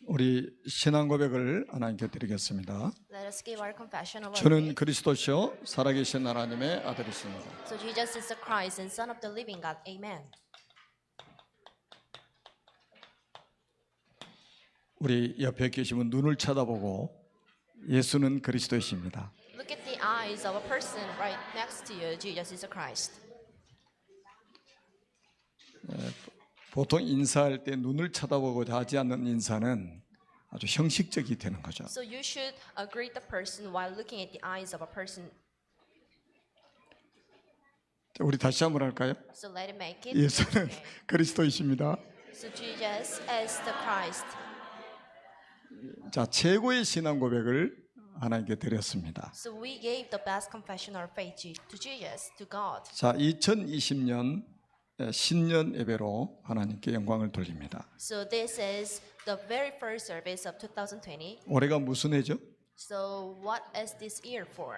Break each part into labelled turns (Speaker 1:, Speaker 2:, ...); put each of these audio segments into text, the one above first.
Speaker 1: 우리 신앙 고백을 하나님께 드리겠습니다.
Speaker 2: Let us give our confession of our
Speaker 1: 저는
Speaker 2: faith.
Speaker 1: 그리스도시요 살아계신 하나님의 아들이십니다.
Speaker 2: So Jesus is the Christ and Son of the living God. Amen.
Speaker 1: 우리 옆에 계신 분 눈을 쳐다보고 예수는 그리스도이십니다.
Speaker 2: Look at the eyes of a person right next to you. Jesus is the Christ.
Speaker 1: 보통 인사할 때 눈을 쳐다보고 하지 않는 인사는 아주 형식적이 되는 거죠.
Speaker 2: So you should greet the person while looking at the eyes of a person.
Speaker 1: 자, 우리 다시 한번 할까요?
Speaker 2: So let it make it.
Speaker 1: 예수는
Speaker 2: Okay.
Speaker 1: 그리스도이십니다.
Speaker 2: So Jesus is the Christ.
Speaker 1: 자, 최고의 신앙 고백을 하나님께 드렸습니다.
Speaker 2: So we gave the best confession of faith to Jesus, to God.
Speaker 1: 자, 2020년 신년 예배로 하나님께 영광을 돌립니다.
Speaker 2: So this is the very first service of 2020.
Speaker 1: 올해가 무슨 해죠?
Speaker 2: So what is this year for?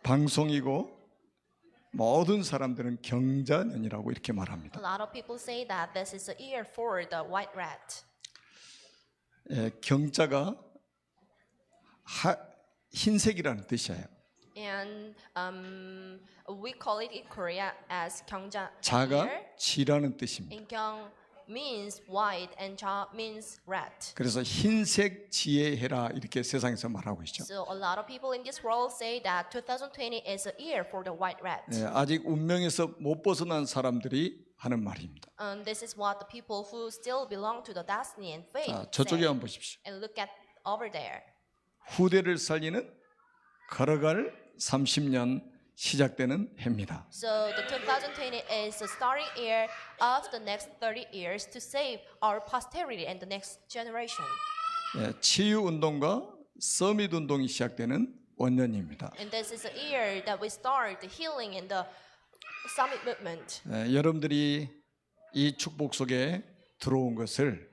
Speaker 1: 방송이고 모든 사람들은 경자년이라고 이렇게 말합니다.
Speaker 2: A lot of people say that this is a year for the white rat.
Speaker 1: 경자가 흰색이라는 뜻이에요.
Speaker 2: And we call it in Korea as 경자.
Speaker 1: 자가
Speaker 2: year.
Speaker 1: 지라는 뜻입니다.
Speaker 2: And 경 means white and 자 means rat.
Speaker 1: 그래서 흰색 지의 해라 이렇게 세상에서 말하고 있죠.
Speaker 2: So a lot of people in this world say that 2020 is a year for the white rat.
Speaker 1: 아직 운명에서 못 벗어난 사람들이 하는 말입니다.
Speaker 2: This is what the people who still belong to the destiny and faith
Speaker 1: 자, 저쪽에
Speaker 2: say.
Speaker 1: 한번 보십시오.
Speaker 2: And look at over there.
Speaker 1: 후대를 살리는 걸어갈 30년 시작되는 해입니다.
Speaker 2: So the 2020 is the starting year of the next 30 years to save our posterity and the next generation.
Speaker 1: 치유 운동과 서밋 운동이 시작되는 원년입니다.
Speaker 2: And this is the year that we start the healing and the summit movement.
Speaker 1: 여러분들이 이 축복 속에 들어온 것을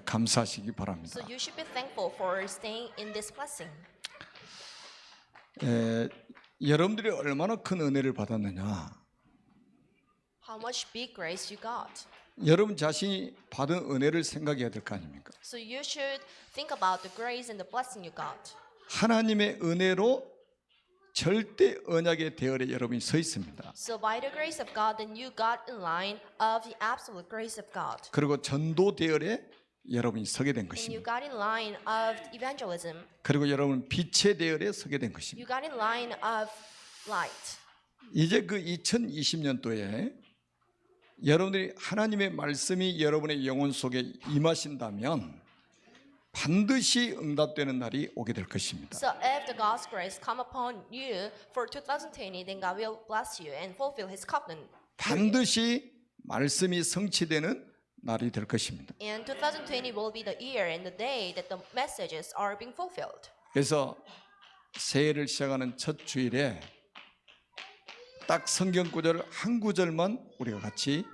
Speaker 1: 감사하시기 바랍니다.
Speaker 2: So you should be thankful for staying in this blessing.
Speaker 1: 여러분들이 얼마나 큰 은혜를 받았느냐.
Speaker 2: How much big grace you got.
Speaker 1: 여러분 자신이 받은 은혜를 생각해야 될 거 아닙니까?
Speaker 2: So you should think about the grace and the blessing you got.
Speaker 1: 하나님의 은혜로 절대 언약의 대열에 여러분이 서 있습니다.
Speaker 2: So by the grace of God, then you got in line of the absolute grace of God.
Speaker 1: 그리고 전도 대열에 여러분이 서게 된
Speaker 2: And
Speaker 1: 것입니다.
Speaker 2: you got in line of evangelism.
Speaker 1: 그리고 여러분 빛의 대열에 서게 된 것입니다.
Speaker 2: You got in line of light.
Speaker 1: 이제 그 2020년도에 여러분들이 하나님의 말씀이 여러분의 영혼 속에 임하신다면 반드시 응답되는 날이 오게 될 것입니다.
Speaker 2: So if the God's grace come upon you for 2020, then God will bless you and fulfill His covenant.
Speaker 1: 반드시 말씀이 성취되는 날이 될 것입니다.
Speaker 2: And 2020 will be the year and the day that the messages are being fulfilled.
Speaker 1: 그래서 새해를 시작하는 첫 주일에 딱 성경 구절 한 구절만 우리가 같이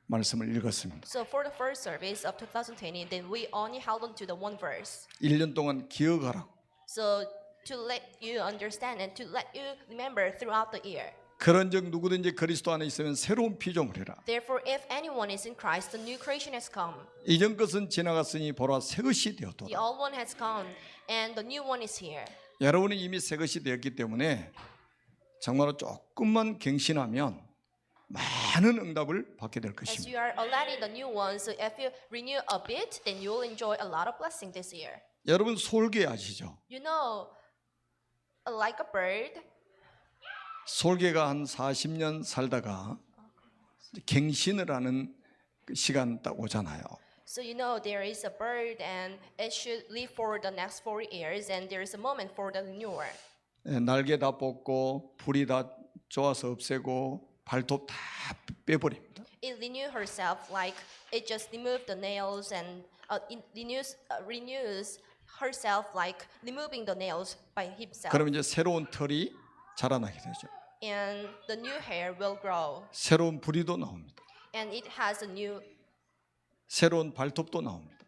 Speaker 1: 말씀을 읽었습니다.
Speaker 2: So for the first service of 2020, then we only held on to the one verse.
Speaker 1: 1년 동안 기억하라고.
Speaker 2: So to let you understand and to let you remember throughout the year.
Speaker 1: 그런즉 누구든지 그리스도 안에 있으면 새로운 피조물이라.
Speaker 2: Therefore, if anyone is in Christ, the new creation has come.
Speaker 1: 이전 것은 지나갔으니 보라 새 것이
Speaker 2: The
Speaker 1: 되었도다.
Speaker 2: old one has gone, and the new one is here.
Speaker 1: 여러분이 이미 새 것이 되었기 때문에 정말로 조금만 갱신하면 많은 응답을 받게 될
Speaker 2: As
Speaker 1: 것입니다.
Speaker 2: you are already the new one, so if you renew a bit, then you will enjoy a lot of blessing this year.
Speaker 1: 여러분 솔개 아시죠?
Speaker 2: You know, like a bird,
Speaker 1: 솔개가 한 40년 살다가 갱신을 하는 그 시간 딱 오잖아요.
Speaker 2: so you know there is a bird and it should live for the next 40 years, and there is a moment for the renewal.
Speaker 1: 날개 다 뽑고 불이 다 쪼아서 없애고 발톱 다 빼버립니다.
Speaker 2: It renew herself like it just removed the nails, and it renews herself like removing the nails by himself.
Speaker 1: 그럼 이제 새로운 털이 자라나게 되죠.
Speaker 2: And the new hair will grow,
Speaker 1: 새로운 부리도 나옵니다.
Speaker 2: and it has a new.
Speaker 1: 새로운 발톱도 나옵니다.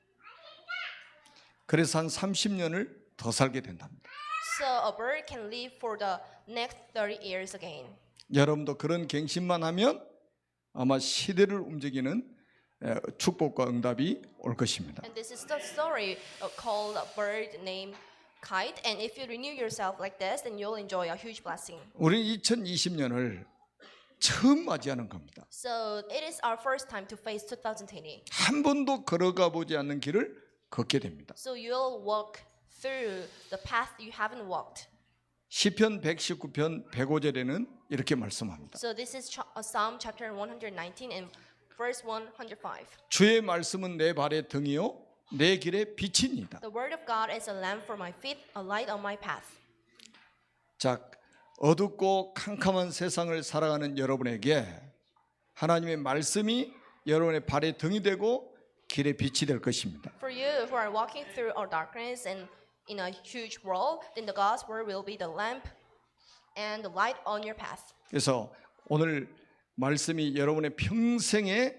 Speaker 1: 그래서 한 30년을 더 살게 된답니다.
Speaker 2: So a bird can live for the next 30 years again.
Speaker 1: 여러분도 그런 갱신만 하면 아마 시대를 움직이는 축복과 응답이 올 것입니다.
Speaker 2: And this is the story called a bird named Kite. And if you renew yourself like this, then you'll enjoy a huge blessing.
Speaker 1: 우리 2020년을 처음 맞이하는 겁니다.
Speaker 2: So it is our first time to face 2020.
Speaker 1: 한 번도 걸어가 보지 않는 길을 걷게 됩니다.
Speaker 2: So you'll walk through the path you haven't walked.
Speaker 1: 시편 119편 105절에는 이렇게 말씀합니다.
Speaker 2: So this is Psalm chapter 119 and verse 105.
Speaker 1: 주의 말씀은 내 발의 등이요 내 길의 빛이니이다.
Speaker 2: The word of God is a lamp for my feet, a light on my path.
Speaker 1: 자, 어둡고 캄캄한 세상을 살아가는 여러분에게 하나님의 말씀이 여러분의 발의 등이 되고 길의 빛이 될 것입니다.
Speaker 2: For you who are walking through our darkness and in a huge world, then the God's word will be the lamp and the light on your path.
Speaker 1: 그래서 오늘 말씀이 여러분의 평생에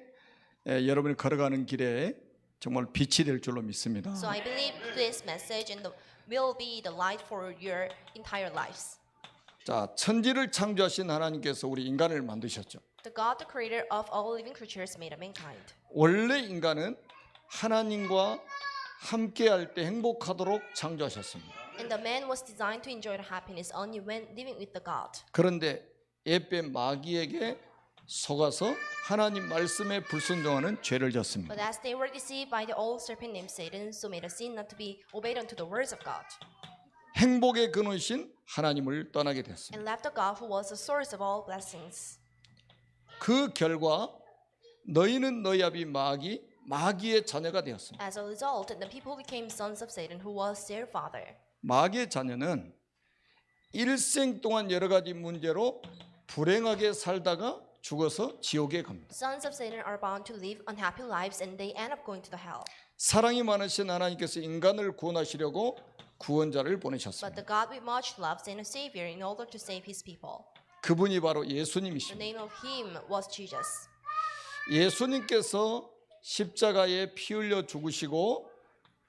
Speaker 1: 여러분이 걸어가는 길에 정말 빛이 될 줄로 믿습니다.
Speaker 2: So I believe this message will be the light for your entire lives.
Speaker 1: 자, 천지를 창조하신 하나님께서 우리 인간을 만드셨죠.
Speaker 2: The God, the creator of all living creatures, made a mankind.
Speaker 1: 원래 인간은 하나님과 함께할 때 행복하도록 창조하셨습니다.
Speaker 2: And the man was designed to enjoy the happiness only when living with the God.
Speaker 1: 그런데 옛뱀 마귀에게 속아서 하나님 말씀에 불순종하는 죄를 졌습니다.
Speaker 2: But as they were deceived by the old serpent named Satan, so made a sin not to be obeyed unto the words of God,
Speaker 1: 행복의 근원이신 하나님을 떠나게 됐습니다.
Speaker 2: and left the God who was the source of all blessings.
Speaker 1: 그 결과 너희는 너희 아비 마귀의 자녀가 되었습니다.
Speaker 2: As a result, the people became sons of Satan, who was their father.
Speaker 1: 마귀의 자녀는 일생 동안 여러 가지 문제로 불행하게 살다가 죽어서 지옥에 갑니다.
Speaker 2: Sons of Satan are bound to live unhappy lives, and they end up going to the hell.
Speaker 1: 사랑이 많으신 하나님께서 인간을 구원하시려고 구원자를
Speaker 2: But
Speaker 1: 보내셨습니다.
Speaker 2: the God with much love sent a Savior in order to save His people.
Speaker 1: 그분이 바로
Speaker 2: The
Speaker 1: 예수님이십니다.
Speaker 2: name of Him was Jesus.
Speaker 1: 예수님께서 십자가에 피 흘려 죽으시고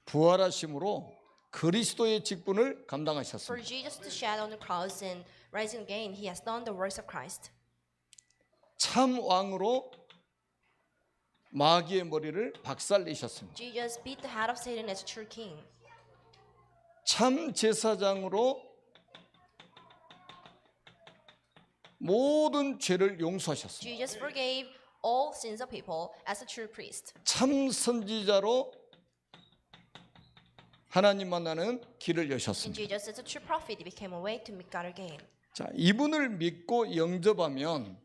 Speaker 1: 부활하심으로 그리스도의 직분을
Speaker 2: For
Speaker 1: 감당하셨습니다.
Speaker 2: Jesus to shed on the cross and rising again, He has done the works of Christ.
Speaker 1: 참 왕으로 마귀의 머리를 박살내셨습니다.
Speaker 2: Jesus beat the head of Satan as a true king.
Speaker 1: 참 제사장으로 모든 죄를 용서하셨습니다.
Speaker 2: Jesus forgave all sins of people as a true priest.
Speaker 1: 참 선지자로 하나님 만나는 길을
Speaker 2: And
Speaker 1: 여셨습니다.
Speaker 2: Jesus as a true prophet, He became a way to meet God again.
Speaker 1: 자, 이분을 믿고 영접하면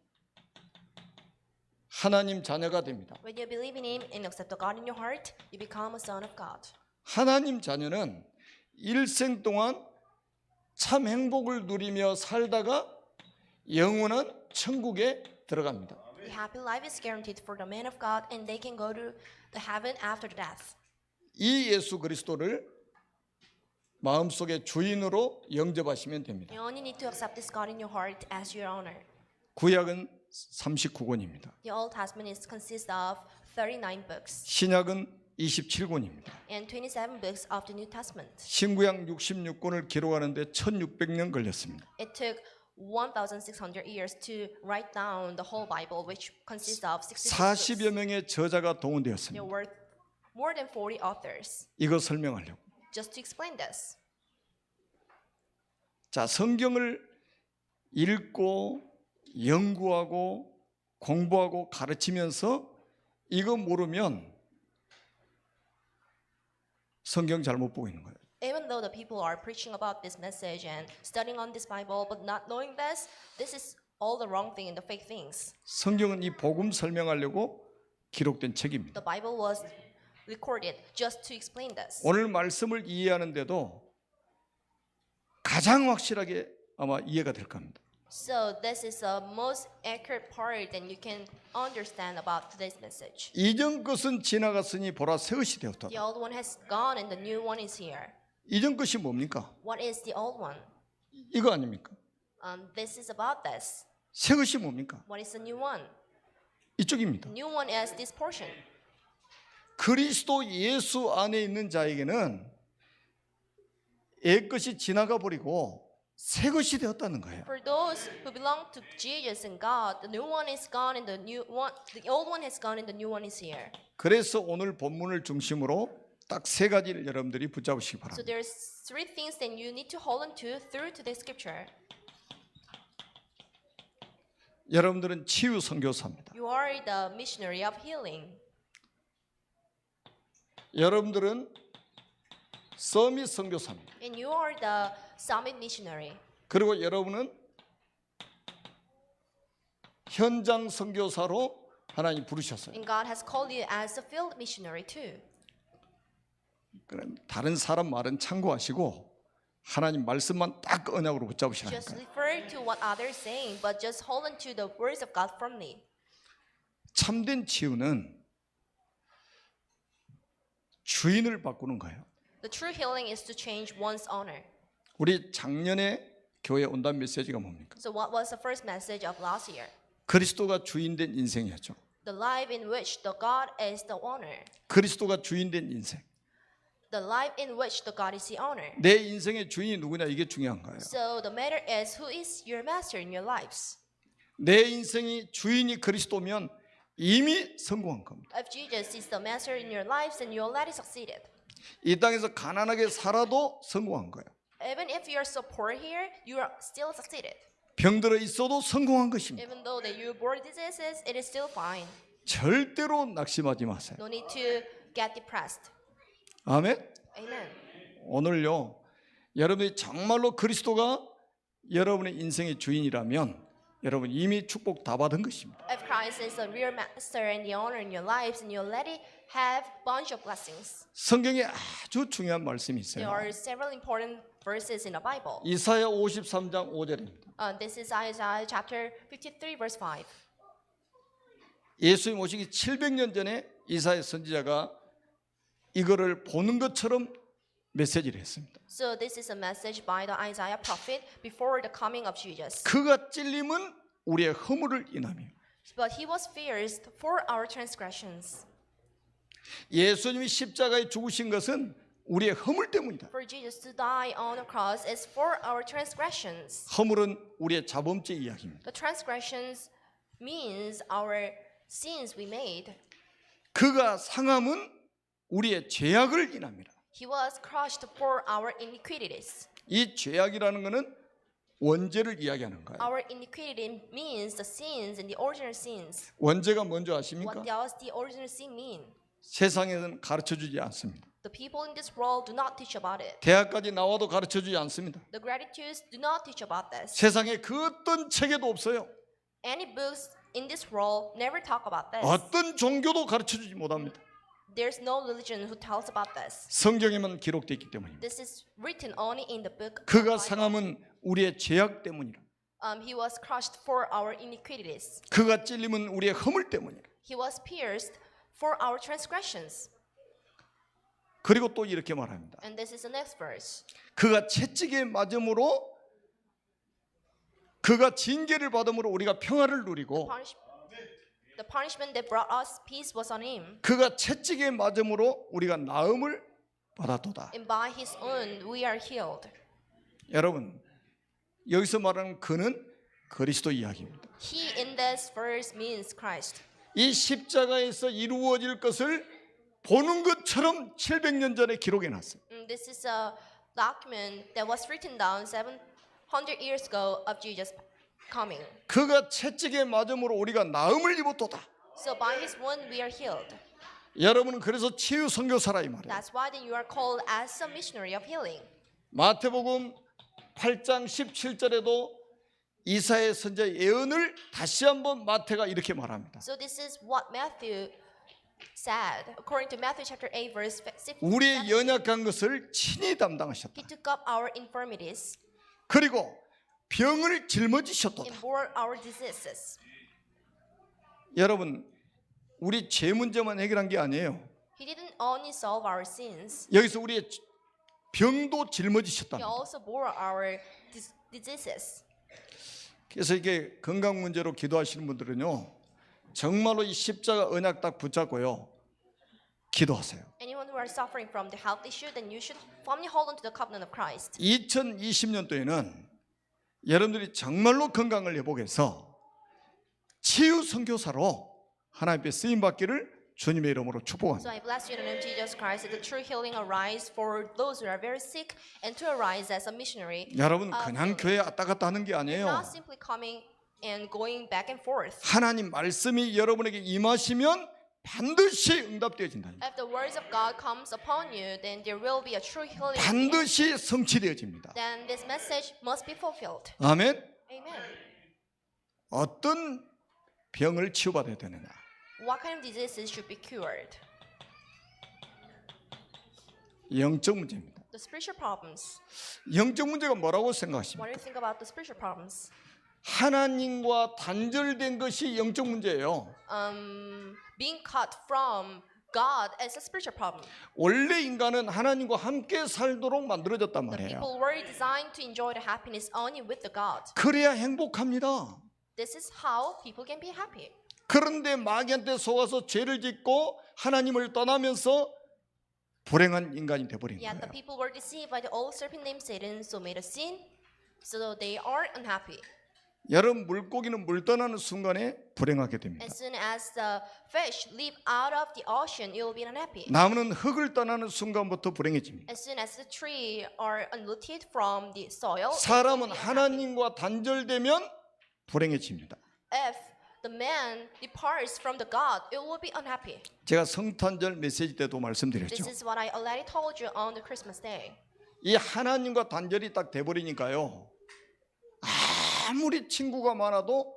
Speaker 1: 하나님 자녀가 됩니다.
Speaker 2: When you believe in Him and accept the God in your heart, you become a son of God.
Speaker 1: 하나님 자녀는 일생 동안 참 행복을 누리며 살다가 영원한 천국에 들어갑니다.
Speaker 2: The happy life is guaranteed for the man of God, and they can go to the heaven after death.
Speaker 1: 이 예수 그리스도를 마음속에 주인으로 영접하시면 됩니다.
Speaker 2: You only need to accept this God in your heart as your owner.
Speaker 1: 구약은 39권입니다.
Speaker 2: The Old Testament consists of 39 books
Speaker 1: 신약은 27권입니다.
Speaker 2: and 27 books of the New Testament.
Speaker 1: 신구약 66권을 기록하는데 1600년 걸렸습니다.
Speaker 2: It took 1,600 years to write down the whole Bible, which consists of 66
Speaker 1: 40여
Speaker 2: books.
Speaker 1: 명의 저자가
Speaker 2: There
Speaker 1: 동원되었습니다.
Speaker 2: were more than 40 authors.
Speaker 1: 이거 설명하려고.
Speaker 2: Just to explain this,
Speaker 1: 자, 성경을 읽고 연구하고 공부하고 가르치면서 이거 모르면 성경 잘못 보고 있는 거예요.
Speaker 2: even though the people are preaching about this message and studying on this Bible, but not knowing this is all the wrong thing and the fake things.
Speaker 1: 성경은 이 복음 설명하려고 기록된 책입니다.
Speaker 2: The Bible was recorded just to explain this.
Speaker 1: 오늘 말씀을 이해하는데도 가장 확실하게 아마 이해가 될 겁니다.
Speaker 2: So this is the most accurate part that you can understand about today's message.
Speaker 1: 이전 것은 지나갔으니 보라 새 것이 되었다.
Speaker 2: The old one has gone and the new one is here.
Speaker 1: 이전 것이 뭡니까?
Speaker 2: What is the old one?
Speaker 1: 이거 아닙니까?
Speaker 2: This is about this.
Speaker 1: 새 것이 뭡니까?
Speaker 2: What is the new one?
Speaker 1: 이쪽입니다.
Speaker 2: The new one is this portion.
Speaker 1: 그리스도 예수 안에 있는 자에게는 옛 것이 지나가 버리고 새 것이 되었다는 거예요.
Speaker 2: For those who belong to Jesus and God, the new one is gone and the old one has gone and the new one is here.
Speaker 1: 그래서 오늘 본문을 중심으로 딱 세 가지를 여러분들이 붙잡으시기
Speaker 2: So
Speaker 1: 바랍니다.
Speaker 2: there's three things that you need to hold on to through to the scripture.
Speaker 1: 여러분들은 치유 선교사입니다.
Speaker 2: You are the missionary of healing.
Speaker 1: 여러분들은 서밋 선교사입니다.
Speaker 2: And you are the summit missionary.
Speaker 1: 그리고 여러분은 현장 선교사로 하나님 부르셨어요.
Speaker 2: And God has called you as a field missionary too.
Speaker 1: 그럼 다른 사람 말은 참고하시고 하나님 말씀만 딱 언약으로
Speaker 2: Just
Speaker 1: 붙잡으시라니까요.
Speaker 2: refer to what others saying, but just hold on to the words of God firmly.
Speaker 1: 참된 치유는 주인을 바꾸는 거예요.
Speaker 2: The true healing is to change one's honor.
Speaker 1: 우리 작년에 교회 온다는 메시지가 뭡니까?
Speaker 2: So what was the first message of last year?
Speaker 1: 그리스도가 주인된 인생이었죠.
Speaker 2: The life in which the God is the owner.
Speaker 1: 그리스도가 주인된 인생.
Speaker 2: The life in which the God is the owner.
Speaker 1: 내 인생의 주인이 누구냐 이게 중요한 거예요.
Speaker 2: So the matter is who is your master in your lives.
Speaker 1: 내 인생이 주인이 그리스도면 이미 성공한 겁니다.
Speaker 2: If Jesus is the master in your lives, then you already succeeded.
Speaker 1: 이 땅에서 가난하게 살아도 성공한 거예요.
Speaker 2: Even if you are so poor here, you are still succeeded.
Speaker 1: 병들어 있어도 성공한 것입니다.
Speaker 2: Even though that you bore diseases, it is still fine.
Speaker 1: 절대로 낙심하지 마세요.
Speaker 2: No need to get depressed.
Speaker 1: 아멘.
Speaker 2: Amen.
Speaker 1: 오늘요, 여러분이 정말로 그리스도가 여러분의 인생의 주인이라면 여러분 이미 축복 다 받은 것입니다.
Speaker 2: If Christ is the real master and the owner in your lives, and you already have bunch of blessings.
Speaker 1: 성경에 아주 중요한 말씀이
Speaker 2: There
Speaker 1: 있어요.
Speaker 2: are several important verses in the Bible.
Speaker 1: 이사야 53장 5절입니다.
Speaker 2: This is Isaiah chapter 53, verse 5.
Speaker 1: 예수님 오시기 700년 전에 이사야 선지자가 이거를 보는 것처럼 메시지를 했습니다.
Speaker 2: So this is a message by the Isaiah prophet before the coming of Jesus.
Speaker 1: 그가 찔림은 우리의 허물을 인하며
Speaker 2: But he was pierced for our transgressions.
Speaker 1: 예수님이 십자가에 죽으신 것은 우리의 허물 때문이다.
Speaker 2: For Jesus to die on the cross is for our transgressions.
Speaker 1: 허물은 우리의 자범죄 이야기입니다.
Speaker 2: The transgressions means our sins we made.
Speaker 1: 그가 상함은 우리의 죄악을 인합니다.
Speaker 2: He was crushed for our iniquities.
Speaker 1: 이 죄악이라는 것은 원죄를 이야기하는 거예요.
Speaker 2: Our iniquity means the sins and the original sins.
Speaker 1: 원죄가 뭔지 아십니까?
Speaker 2: What does the original sin mean?
Speaker 1: 세상에서는 가르쳐주지 않습니다.
Speaker 2: The people in this world do not teach about it.
Speaker 1: 대학까지 나와도 가르쳐주지 않습니다.
Speaker 2: The gratitudes do not teach about this.
Speaker 1: 세상에 그 어떤 책에도 없어요.
Speaker 2: Any books in this world never talk about this.
Speaker 1: 어떤 종교도 가르쳐주지 못합니다.
Speaker 2: There's no religion who tells about this.
Speaker 1: 성경에만 기록되어 있기 때문입니다.
Speaker 2: This is written only in the book. of
Speaker 1: 그가
Speaker 2: the Bible.
Speaker 1: 상함은 우리의 죄악 때문이라.
Speaker 2: He was crushed for our iniquities.
Speaker 1: 그가 찔림은 우리의 허물 때문이라.
Speaker 2: He was pierced for our transgressions.
Speaker 1: 그리고 또 이렇게 말합니다.
Speaker 2: And this is the next verse.
Speaker 1: 그가 채찍에 맞음으로 그가 징계를 받음으로 우리가 평화를 누리고
Speaker 2: The punishment that brought us peace was on him.
Speaker 1: 그가 채찍에 맞음으로 우리가 나음을 받았도다.
Speaker 2: And by his wound we are healed.
Speaker 1: 여러분 여기서 말하는 그는 그리스도 이야기입니다.
Speaker 2: He in this verse means Christ.
Speaker 1: 이 십자가에서 이루어질 것을 보는 것처럼 700년 전에 기록해 놨어요.
Speaker 2: This is a document that was written down 700 years ago of Jesus coming.
Speaker 1: 그가 채찍에 맞음으로 우리가 나음을 입었도다.
Speaker 2: So by his wound we are healed.
Speaker 1: 여러분은 그래서 치유 선교사라 이 말이에요.
Speaker 2: That's why then you are called as a missionary of healing.
Speaker 1: 마태복음 8장 17절에도 이사야 선지자의 예언을 다시 한번 마태가 이렇게 말합니다.
Speaker 2: So this is what Matthew said. According to Matthew chapter 8 verse 16.
Speaker 1: 우리의 연약한 것을 친히 담당하셨다.
Speaker 2: He took up our infirmities
Speaker 1: 그리고 병을
Speaker 2: and
Speaker 1: 짊어지셨도다.
Speaker 2: bore our diseases.
Speaker 1: 여러분 우리 죄 문제만 해결한 게 아니에요.
Speaker 2: He didn't only solve our sins.
Speaker 1: 여기서 우리의 병도
Speaker 2: He
Speaker 1: 짊어지셨다.
Speaker 2: also bore our diseases.
Speaker 1: 그래서 이게 건강 문제로 기도하시는 분들은요 정말로 이 십자가 언약 딱 붙잡고요 기도하세요.
Speaker 2: Anyone who are suffering from the health issue, then you should firmly hold on to the covenant of Christ.
Speaker 1: 2020년도에는 여러분들이 정말로 건강을 회복해서 치유 선교사로 하나님 앞에 쓰임 받기를 주님의 이름으로
Speaker 2: So
Speaker 1: 축복합니다.
Speaker 2: I bless you in the name of Jesus Christ that the true healing arise for those who are very sick and to arise as a missionary.
Speaker 1: 여러분 그냥 교회 왔다 갔다 하는 게
Speaker 2: You're
Speaker 1: 아니에요.
Speaker 2: not simply coming and going back and forth.
Speaker 1: 하나님 말씀이 여러분에게 임하시면 반드시 응답되어진다.
Speaker 2: If the words of God comes upon you, then there will be a true healing.
Speaker 1: 반드시 성취되어집니다.
Speaker 2: Then this message must be fulfilled.
Speaker 1: 아멘.
Speaker 2: Amen.
Speaker 1: 어떤 병을 치유받아야 되느냐?
Speaker 2: What kind of diseases should be cured?
Speaker 1: 영적 문제입니다.
Speaker 2: The spiritual problems.
Speaker 1: 영적 문제가 뭐라고
Speaker 2: What do
Speaker 1: 생각하십니까?
Speaker 2: you think about the spiritual problems?
Speaker 1: 하나님과 단절된 것이 영적 문제예요.
Speaker 2: Being cut from God is a spiritual problem.
Speaker 1: 원래 인간은 하나님과 함께 살도록 만들어졌단
Speaker 2: The
Speaker 1: 말이에요.
Speaker 2: people were designed to enjoy the happiness only with the God.
Speaker 1: 그래야 행복합니다.
Speaker 2: This is how people can be happy.
Speaker 1: 그런데 마귀한테 속아서 죄를 짓고 하나님을 떠나면서 불행한 인간이 되어버린
Speaker 2: Yet the
Speaker 1: 거예요.
Speaker 2: people were deceived by the old serpent named Satan, so made a sin, so they are unhappy.
Speaker 1: 여러분 물고기는 물 떠나는 순간에 불행하게 됩니다.
Speaker 2: As soon as the fish leap out of the ocean, it will be unhappy.
Speaker 1: 나무는 흙을 떠나는 순간부터 불행해집니다.
Speaker 2: As soon as the tree are unrooted from the soil, it will
Speaker 1: 사람은
Speaker 2: be unhappy.
Speaker 1: 하나님과 단절되면 불행해집니다.
Speaker 2: If the man departs from the God, it will be unhappy.
Speaker 1: 제가 성탄절 메시지 때도
Speaker 2: This
Speaker 1: 말씀드렸죠.
Speaker 2: is what I already told you on the Christmas day.
Speaker 1: 이 하나님과 단절이 딱 돼버리니까요. 아무리 친구가 많아도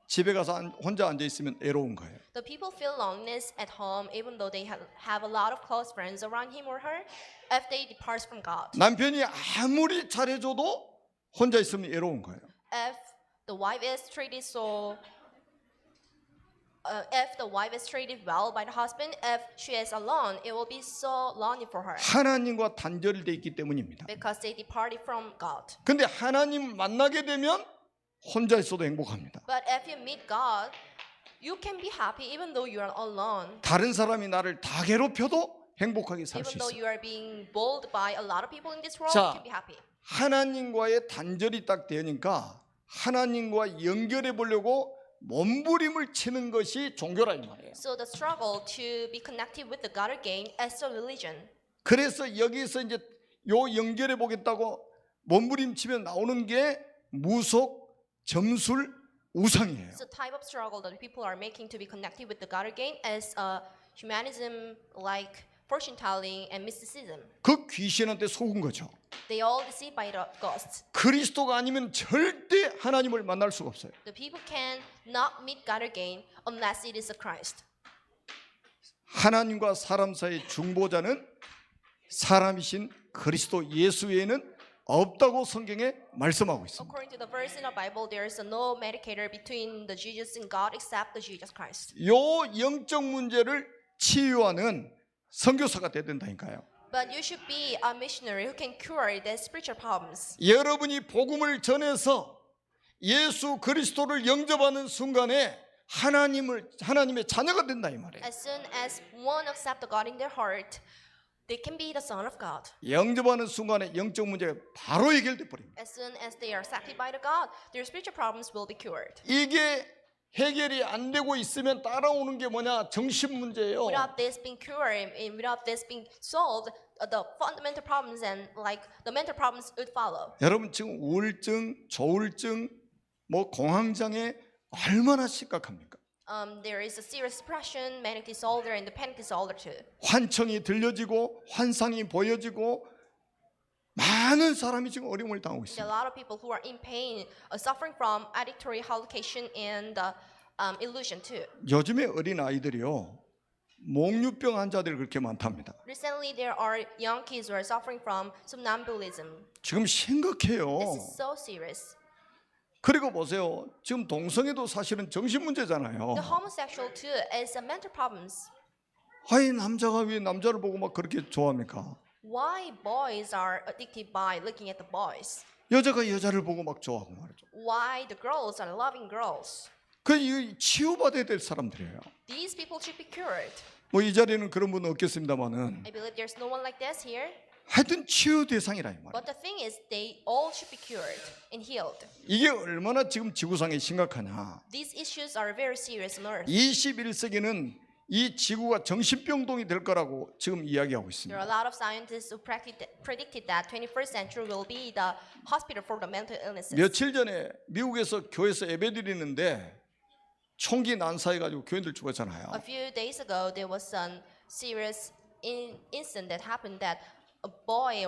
Speaker 1: 집에 가서 혼자 앉아 있으면 외로운 거예요.
Speaker 2: The people feel loneliness at home even though they have a lot of close friends around him or her if they depart from God.
Speaker 1: 남편이 아무리 잘해줘도 혼자 있으면 외로운 거예요.
Speaker 2: If the wife is treated if the wife is treated well by the husband, if she is alone, it will be so lonely for her
Speaker 1: 하나님과 단절돼 있기 때문입니다.
Speaker 2: because they departed from God.
Speaker 1: 근데 하나님 만나게 되면 혼자 있어도 행복합니다.
Speaker 2: But if you meet God, you can be happy even though you are alone.
Speaker 1: 다른 사람이 나를 다 괴롭혀도 행복하게 살 수
Speaker 2: Even though
Speaker 1: 있어요.
Speaker 2: you are being bullied by a lot of people in this world,
Speaker 1: 자,
Speaker 2: you can be happy.
Speaker 1: 하나님과의 단절이 딱 되니까 하나님과 연결해 보려고 몸부림을 치는 것이 종교라 이 말이에요.
Speaker 2: So the struggle to be connected with the God again is a religion.
Speaker 1: 그래서 여기서 이제 요 연결해 보겠다고 몸부림치면 나오는 게 무속, 점술, 우상이에요.
Speaker 2: So the type of struggle that people are making to be connected with the God again is humanism, like fortune telling and mysticism.
Speaker 1: 그 귀신한테 속은 거죠.
Speaker 2: They all deceived by the ghosts.
Speaker 1: 그리스도가 아니면 절대 하나님을 만날 수가 없어요.
Speaker 2: The people can not meet God again unless it is a Christ.
Speaker 1: 하나님과 사람 사이의 중보자는 사람이신 그리스도 예수 외에는 없다고 성경에 말씀하고 있습니다.
Speaker 2: According to the verse in the Bible, there is no mediator between the Jesus and God except the Jesus Christ.
Speaker 1: 요 영적 문제를 치유하는 선교사가 돼야 된다니까요.
Speaker 2: But you should be a missionary who can cure the spiritual problems.
Speaker 1: 여러분이 복음을 전해서 예수 그리스도를 영접하는 순간에 하나님의 자녀가 된다 이 말이에요.
Speaker 2: As soon as one accept the God in their heart, they can be the son of God.
Speaker 1: 영접하는 순간에 영적 문제가 바로 해결돼 버립니다.
Speaker 2: As soon as they are accepted by the God, their spiritual problems will be cured.
Speaker 1: 이게 해결이 안 되고 있으면 따라오는 게 뭐냐? 정신 문제예요.
Speaker 2: Without this being cured and without this being solved, the fundamental problems and like the mental problems would follow.
Speaker 1: 여러분 지금 우울증, 조울증, 뭐 공황장애 얼마나 심각합니까?
Speaker 2: There is a serious depression, manic disorder, and the panic disorder too.
Speaker 1: 환청이 들려지고 환상이 보여지고 많은 사람이 지금 어려움을 당하고
Speaker 2: There are
Speaker 1: 있습니다.
Speaker 2: a lot of people who are in pain, suffering from auditory hallucination and illusion too.
Speaker 1: 요즘에 어린 아이들이요 몽유병 환자들이 그렇게 많답니다.
Speaker 2: Recently, there are young kids who are suffering from somnambulism.
Speaker 1: 지금 심각해요.
Speaker 2: This is so serious.
Speaker 1: 그리고 보세요. 지금 동성애도 사실은 정신 문제잖아요.
Speaker 2: The homosexual too is a mental problems.
Speaker 1: 아이 남자가 왜 남자를 보고 막 그렇게 좋아합니까?
Speaker 2: Why boys are addicted by looking at the boys?
Speaker 1: 여자가 여자를 보고 막 좋아하고 말이죠.
Speaker 2: Why the girls are loving girls?
Speaker 1: 그 치유받아야 될 사람들이에요.
Speaker 2: These people should be cured.
Speaker 1: 뭐 이 자리에는 그런 분 없겠습니다만은
Speaker 2: I believe there's no one like this here.
Speaker 1: 하여튼 치유 대상이라 이 말이에요.
Speaker 2: But the thing is, they all should be cured and healed.
Speaker 1: 이게 얼마나 지금 지구상에 심각하냐.
Speaker 2: These issues are very serious on earth.
Speaker 1: 21세기는 이 지구가 정신병동이 될 거라고 지금 이야기하고
Speaker 2: There
Speaker 1: 있습니다.
Speaker 2: are a lot of scientists who predicted that 21st century will be the hospital for the mental illnesses.
Speaker 1: 며칠 전에 미국에서 교회에서 예배드리는데 총기 난사해가지고 교인들 죽었잖아요.
Speaker 2: A few days ago, there was some serious incident that happened that a boy,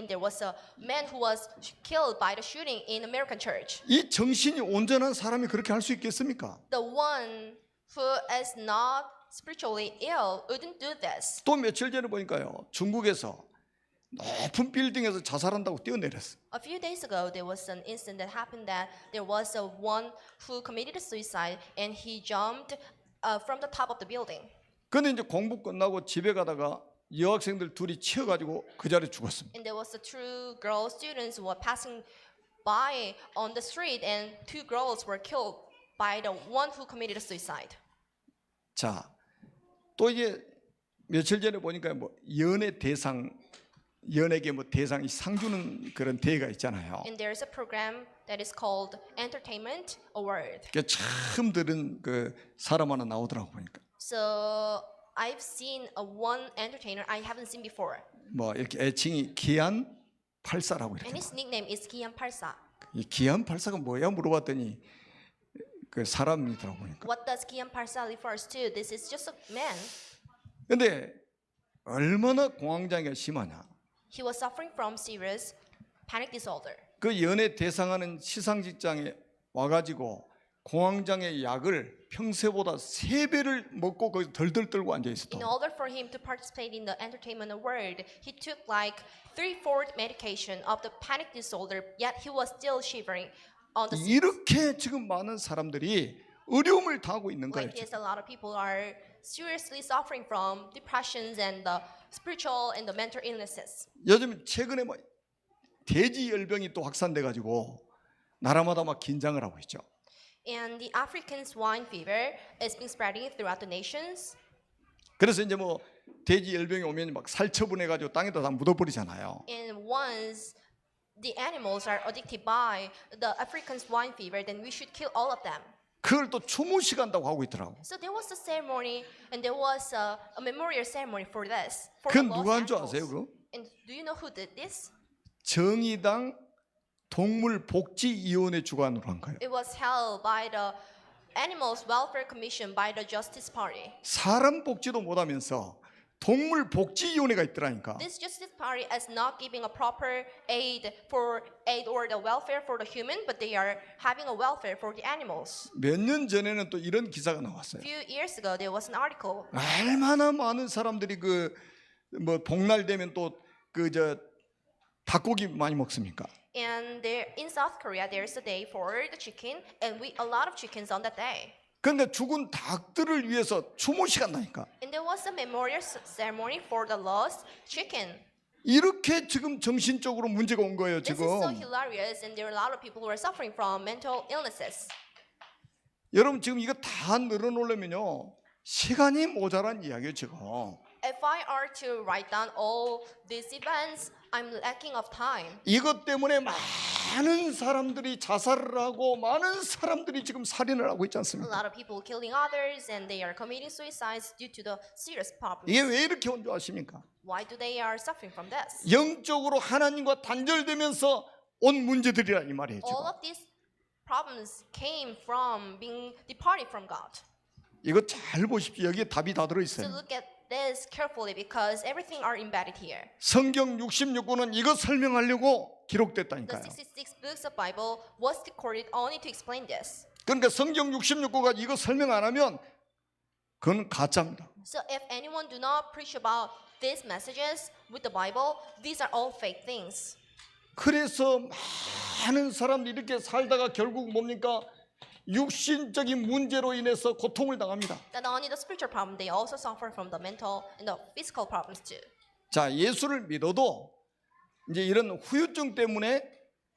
Speaker 2: there was a man who was killed by the shooting in American church.
Speaker 1: 이 정신이 온전한 사람이 그렇게 할 수 있겠습니까?
Speaker 2: The one who is not spiritually ill wouldn't do this.
Speaker 1: 또 며칠 전에 보니까요, 중국에서 높은 빌딩에서 자살한다고 뛰어내렸어.
Speaker 2: A few days ago, there was an incident that happened that there was a one who committed suicide and he jumped from the top of the building.
Speaker 1: 근데 이제 공부 끝나고 집에 가다가 여학생들 둘이 치여가지고 그 자리에 죽었습니다.
Speaker 2: And there was the two girl students who were passing by on the street, and two girls were killed by the one who committed suicide.
Speaker 1: 자, 또 이게 며칠 전에 보니까 뭐 연예계 뭐 대상이 상 주는 그런 대회가 있잖아요.
Speaker 2: And there's a program that is called Entertainment Award.
Speaker 1: 그 처음 들은 그 사람 하나 나오더라고 보니까.
Speaker 2: So I've seen a one entertainer I haven't seen before,
Speaker 1: 뭐 이렇게 애칭이 기안 84라고
Speaker 2: and
Speaker 1: 이렇게.
Speaker 2: his nickname is Kian Parsa.
Speaker 1: 이 기안 84가 뭐야 물어봤더니 그 사람이더라고 보니까.
Speaker 2: What does Kian Parsa refers to? This is just a man.
Speaker 1: 근데 얼마나 공황장애가 심하냐.
Speaker 2: He was suffering from serious panic disorder.
Speaker 1: 그 연예 대상하는 시상식장에 와가지고 공황장애 약을 평소보다 3배를 먹고 거기 덜덜 떨고 앉아 있었다.
Speaker 2: In order for him to participate in the entertainment award, he took like 3/4 medication of the panic disorder, yet he was still shivering on the seat.
Speaker 1: 이렇게 지금 많은 사람들이 어려움을 당하고 있는 거예요.
Speaker 2: Like this, a lot of people are seriously suffering from depressions and the spiritual and the mental illnesses.
Speaker 1: 요즘 최근에 뭐 돼지열병이 또 확산돼가지고 나라마다 막 긴장을 하고 있죠.
Speaker 2: And the African swine fever is been spreading throughout the nations.
Speaker 1: 그래서 이제 뭐 돼지열병이 오면 막 살처분해가지고 땅에다 다 묻어버리잖아요.
Speaker 2: And once the animals are addicted by the African swine fever, then we should kill all of them.
Speaker 1: 그걸 또 추모식한다고 하고 있더라고.
Speaker 2: So there was a ceremony, and there was a memorial ceremony for this. For
Speaker 1: 그건
Speaker 2: the lost
Speaker 1: 누가 한 줄
Speaker 2: animals.
Speaker 1: 아세요? 그거?
Speaker 2: And do you know who did this?
Speaker 1: 정의당 동물복지위원회 주관으로 한 거예요.
Speaker 2: It was held by the Animals Welfare Commission by the Justice Party.
Speaker 1: 사람 복지도 못하면서 동물복지위원회가 있더라니까.
Speaker 2: This Justice Party is not giving a proper aid or the welfare for the human, but they are having a welfare for the animals.
Speaker 1: 몇 년 전에는 또 이런 기사가 나왔어요.
Speaker 2: A few years ago, there was an article.
Speaker 1: 얼마나 많은 사람들이 그 뭐 복날 되면 또 그 저 닭고기 많이 먹습니까?
Speaker 2: And there in South Korea, there's a day for the chicken, and we a lot of chickens on that day.
Speaker 1: 그러니까 죽은 닭들을 위해서 추모식 한다니까.
Speaker 2: And there was a memorial ceremony for the lost chicken.
Speaker 1: 이렇게 지금 정신적으로 문제가 온 거예요,
Speaker 2: This is so
Speaker 1: 지금.
Speaker 2: hilarious, and there are a lot of people who are suffering from mental illnesses.
Speaker 1: 여러분 지금 이거 다 늘어놓으려면요 시간이 모자란 이야기예요, 지금.
Speaker 2: If I are to write down all these events, I'm lacking of time.
Speaker 1: 이것 때문에 많은 사람들이 자살을 하고 많은 사람들이 지금 살인을 하고 있지
Speaker 2: A
Speaker 1: 않습니까?
Speaker 2: lot of people killing others, and they are committing suicides due to the serious problems.
Speaker 1: 이게 왜 이렇게 온 줄 아십니까?
Speaker 2: Why do they are suffering from this?
Speaker 1: 영적으로 하나님과 단절되면서 온 문제들이라 이 말이에요, 지금.
Speaker 2: All of these problems came from being departed from God.
Speaker 1: 이거 잘 보십시오. 여기에 답이 다
Speaker 2: So
Speaker 1: 들어있어요.
Speaker 2: look at this carefully, because everything are embedded here.
Speaker 1: 성경 66권은 이거 설명하려고
Speaker 2: The
Speaker 1: 기록됐다니까요.
Speaker 2: 66 books of Bible was recorded only to explain this.
Speaker 1: 그러니까 성경 66권가 이거 설명 안 하면 그건 가짜입니다.
Speaker 2: So if anyone do not preach about these messages with the Bible, these are all fake things.
Speaker 1: 그래서 많은 사람들이 이렇게 살다가 결국 뭡니까? 육신적인 문제로 인해서 고통을 당합니다.
Speaker 2: Not only the spiritual problem, they also suffer from the mental and the physical problems too.
Speaker 1: 자, 예수를 믿어도 이제 이런 후유증 때문에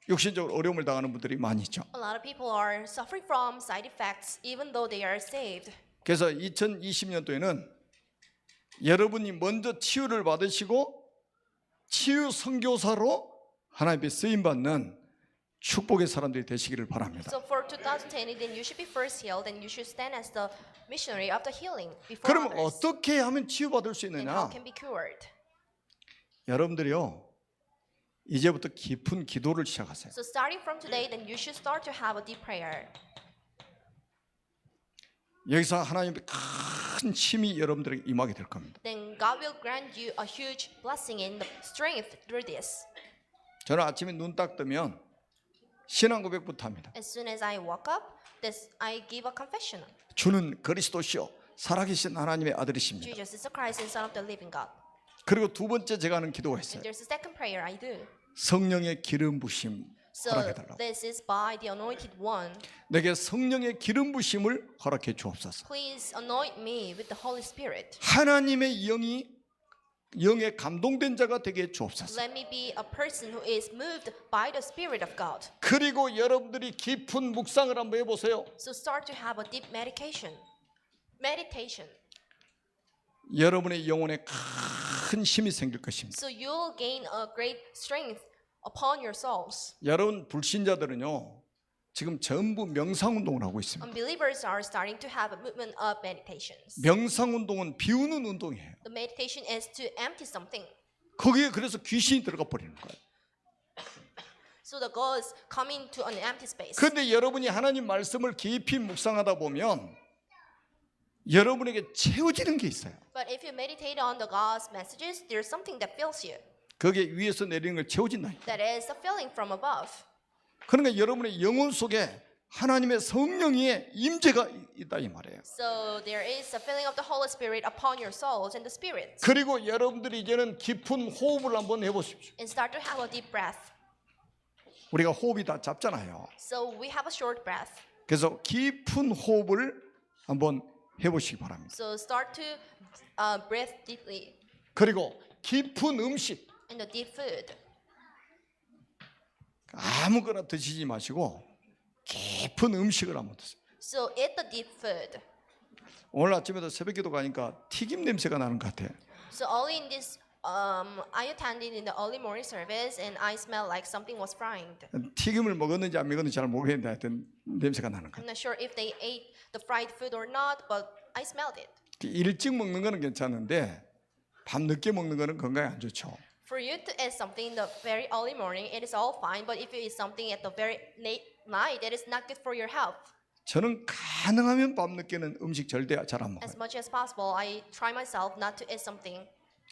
Speaker 1: 육신적으로 어려움을 당하는 분들이 많이 있죠.
Speaker 2: A lot of people are suffering from side effects even though they are saved.
Speaker 1: 그래서 2020년도에는 여러분이 먼저 치유를 받으시고 치유 선교사로 하나님의 쓰임 받는 축복의 사람들이 되시기를 바랍니다.
Speaker 2: So for 2020, then you should be first healed, and you should stand as the missionary of the healing before
Speaker 1: 그럼
Speaker 2: others.
Speaker 1: 어떻게 하면 치유받을 수
Speaker 2: Then how
Speaker 1: 있느냐?
Speaker 2: can be cured?
Speaker 1: 여러분들이요, 이제부터 깊은 기도를 시작하세요.
Speaker 2: So starting from today, then you should start to have a deep prayer.
Speaker 1: 여기서 하나님의 큰 힘이 여러분들에게 임하게 될 겁니다.
Speaker 2: Then God will grant you a huge blessing and strength through this.
Speaker 1: 저는 아침에 눈 딱 뜨면 신앙 고백부터 합니다.
Speaker 2: As soon as I woke up, I give a confession.
Speaker 1: 주는 그리스도시요 살아계신 하나님의 아들이십니다.
Speaker 2: Jesus is the Christ and Son of the living God.
Speaker 1: 그리고 두 번째 제가 하는 기도가
Speaker 2: And
Speaker 1: 있어요.
Speaker 2: there's a second prayer I do.
Speaker 1: 성령의 기름 부심
Speaker 2: So
Speaker 1: 허락해달라고.
Speaker 2: this is by the anointed one.
Speaker 1: 내게 성령의 기름 부심을 허락해 주옵소서.
Speaker 2: Please anoint me with the Holy Spirit.
Speaker 1: 하나님의 영에 감동된 자가 되게 해 주옵소서.
Speaker 2: Let me be a person who is moved by the Spirit of God.
Speaker 1: 그리고 여러분들이 깊은 묵상을 한번 해보세요.
Speaker 2: So start to have a deep meditation.
Speaker 1: 여러분의 영혼에 큰 힘이 생길 것입니다.
Speaker 2: So you'll gain a great strength upon your souls.
Speaker 1: 여러분 불신자들은요 지금 전부 명상운동을 하고 있습니다.
Speaker 2: Unbelievers are starting to have a movement of meditations.
Speaker 1: 명상운동은 비우는 운동이에요.
Speaker 2: The meditation is to empty something.
Speaker 1: 거기에 그래서 귀신이 들어가 버리는 거예요.
Speaker 2: So the goal is coming to an empty space.
Speaker 1: 그런데 여러분이 하나님 말씀을 깊이 묵상하다 보면 여러분에게 채워지는 게 있어요.
Speaker 2: But if you meditate on the God's messages, there's something that fills you.
Speaker 1: 그게 위에서 내리는 걸 채워진다니까.
Speaker 2: That is a feeling from above.
Speaker 1: 그러니까 여러분의 영혼 속에 하나님의 성령의 임재가 있다 이 말이에요.
Speaker 2: So there is a feeling of the Holy Spirit upon your souls and the spirits.
Speaker 1: 그리고 여러분들이 이제는 깊은 호흡을 한번 해보십시오.
Speaker 2: And start to have a deep breath.
Speaker 1: 우리가 호흡이 다 잡잖아요.
Speaker 2: So we have a short breath.
Speaker 1: 그래서 깊은 호흡을 한번 해보시기 바랍니다.
Speaker 2: So start to breathe deeply
Speaker 1: 그리고 깊은 음식
Speaker 2: in the deep food.
Speaker 1: 아무거나 드시지 마시고 깊은 음식을 한번 드세요.
Speaker 2: So eat the deep food.
Speaker 1: 오늘 아침에도 새벽기도 가니까 튀김 냄새가 나는 것 같아요.
Speaker 2: So early in this, I attended in the early morning service, and I smelled like something was frying.
Speaker 1: 튀김을 먹었는지 안 먹었는지 잘 모르겠는데 하여튼 냄새가 나는 것
Speaker 2: I'm
Speaker 1: 같아요.
Speaker 2: not sure if they ate the fried food or not, but I smelled it.
Speaker 1: 일찍 먹는 거는 괜찮은데 밤 늦게 먹는 거는 건강에 안 좋죠.
Speaker 2: For you to eat something in the very early morning, it is all fine. But if you eat something at the very late night, that is not good for your health.
Speaker 1: 저는 가능하면 밤 늦게는 음식 절대 잘 안 먹어요.
Speaker 2: As much as possible, I try myself not to eat something.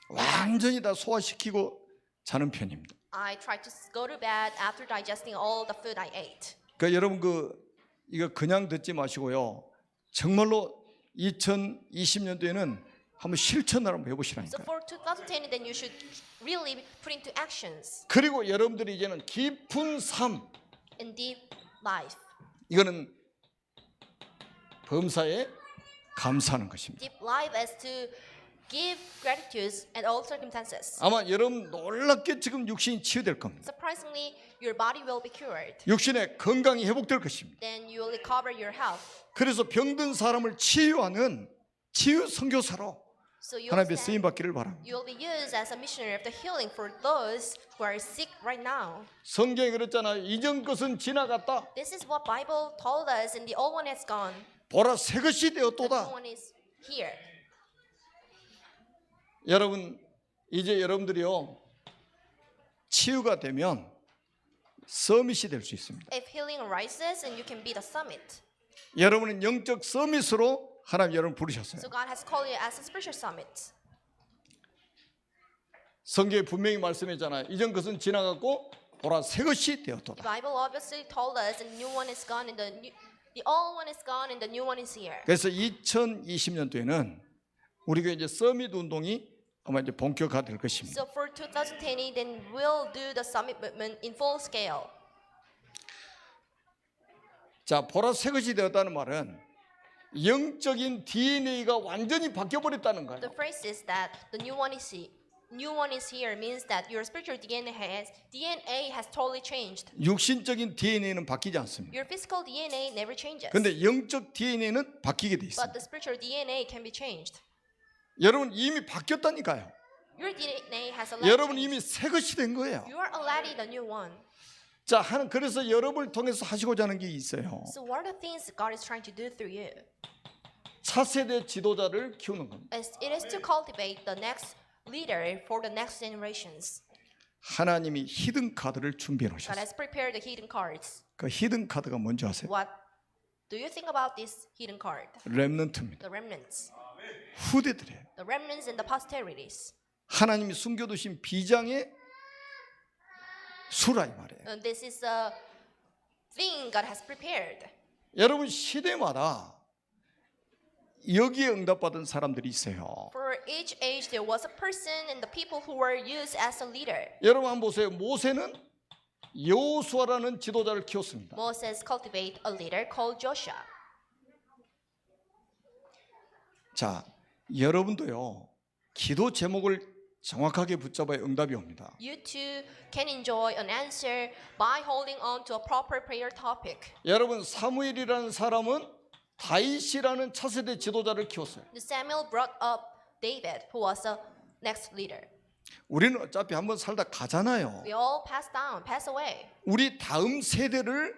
Speaker 1: 완전히 다 소화시키고 자는 편입니다.
Speaker 2: I try to go to bed after digesting all the food I ate.
Speaker 1: 그러니까 여러분 이거 그냥 듣지 마시고요. 정말로 2020년도에는 한번 실천을 한번
Speaker 2: So
Speaker 1: 해보시라니까요.
Speaker 2: for 2010, then you should really put into actions
Speaker 1: 그리고 여러분들이 이제는 깊은 삶,
Speaker 2: in deep life.
Speaker 1: 이거는 범사에 감사하는 것입니다.
Speaker 2: Deep life is to give gratitude at all circumstances.
Speaker 1: 아마 여러분 놀랍게 지금 육신이 치유될 겁니다.
Speaker 2: Surprisingly, your body will be cured.
Speaker 1: 육신의 건강이 회복될 것입니다.
Speaker 2: Then you will recover your health.
Speaker 1: 그래서 병든 사람을 치유하는 치유 선교사로
Speaker 2: So
Speaker 1: 하나님의 쓰임 받기를 바랍니다.
Speaker 2: you will be used as a missionary of the healing for those who are sick right now.
Speaker 1: 성경이 그랬잖아요. 이전 것은 지나갔다.
Speaker 2: This is what Bible told us, and the old one has gone.
Speaker 1: 보라 새 것이
Speaker 2: The new
Speaker 1: 되었도다.
Speaker 2: one is here.
Speaker 1: 여러분 이제 여러분들이요 치유가 되면 서밋이 될 수 있습니다.
Speaker 2: If healing arises, and you can be the summit.
Speaker 1: 여러분은 영적 서밋으로 하나님 여러분 부르셨어요.
Speaker 2: So God has called you as a spiritual summit.
Speaker 1: 성경에 분명히 말씀했잖아요. 이전 것은 지나갔고 보라 새 것이
Speaker 2: The
Speaker 1: 되었도다.
Speaker 2: Bible obviously told us, and the new one is gone, and the old one is gone, and the new one is here.
Speaker 1: 그래서 2020년도에는 우리가 이제 서밋 운동이 아마 이제 본격화될 것입니다.
Speaker 2: So for 2020, then we'll do the summit movement in full scale.
Speaker 1: 자, 보라 새 것이 되었다는 말은 영적인 DNA가 완전히 바뀌어 버렸다는 거예요.
Speaker 2: The phrase is that the new one is here means that your spiritual DNA has totally changed.
Speaker 1: 육신적인 DNA는 바뀌지 않습니다.
Speaker 2: Your physical DNA never changes.
Speaker 1: 그런데 영적 DNA는 바뀌게 돼
Speaker 2: But
Speaker 1: 있습니다.
Speaker 2: the spiritual DNA can be changed.
Speaker 1: 여러분 이미 바뀌었다니까요.
Speaker 2: Your DNA has a
Speaker 1: 여러분
Speaker 2: life.
Speaker 1: 이미 새 것이 된 거예요.
Speaker 2: You are already the new one.
Speaker 1: 자, 그래서 여러분을 통해서 하시고자 하는 게 있어요.
Speaker 2: So what are the things God is trying to do through you?
Speaker 1: 차세대 지도자를 키우는 겁니다.
Speaker 2: It is to cultivate the next leader for the next generations.
Speaker 1: 하나님이 히든 카드를 준비해
Speaker 2: God
Speaker 1: 놓으셨어요.
Speaker 2: has prepared the hidden cards.
Speaker 1: 그 히든 카드가 뭔지 아세요?
Speaker 2: What do you think about this hidden card?
Speaker 1: 렘넌트입니다.
Speaker 2: The remnants.
Speaker 1: 후대들이에요.
Speaker 2: The remnants and the posterities.
Speaker 1: 하나님이 숨겨두신 비장의 수라 이 말이에요.
Speaker 2: And this is a thing God has prepared.
Speaker 1: 여러분 시대마다 여기에 응답받은 사람들이 있어요.
Speaker 2: For each age there was a person and the people who were used as a leader.
Speaker 1: 여러분 한번 보세요. 모세는 여호수아라는 지도자를 키웠습니다.
Speaker 2: Moses cultivated a leader called Joshua.
Speaker 1: 자, 여러분도요. 기도 제목을 정확하게 붙잡아야 응답이 옵니다.
Speaker 2: You too can enjoy an answer by holding on to a proper prayer topic.
Speaker 1: 여러분 사무엘이라는 사람은 다윗이라는 차세대 지도자를 키웠어요.
Speaker 2: Samuel brought up David, who was the next leader.
Speaker 1: 우리는 어차피 한번 살다 가잖아요.
Speaker 2: We all pass down, pass away.
Speaker 1: 우리 다음 세대를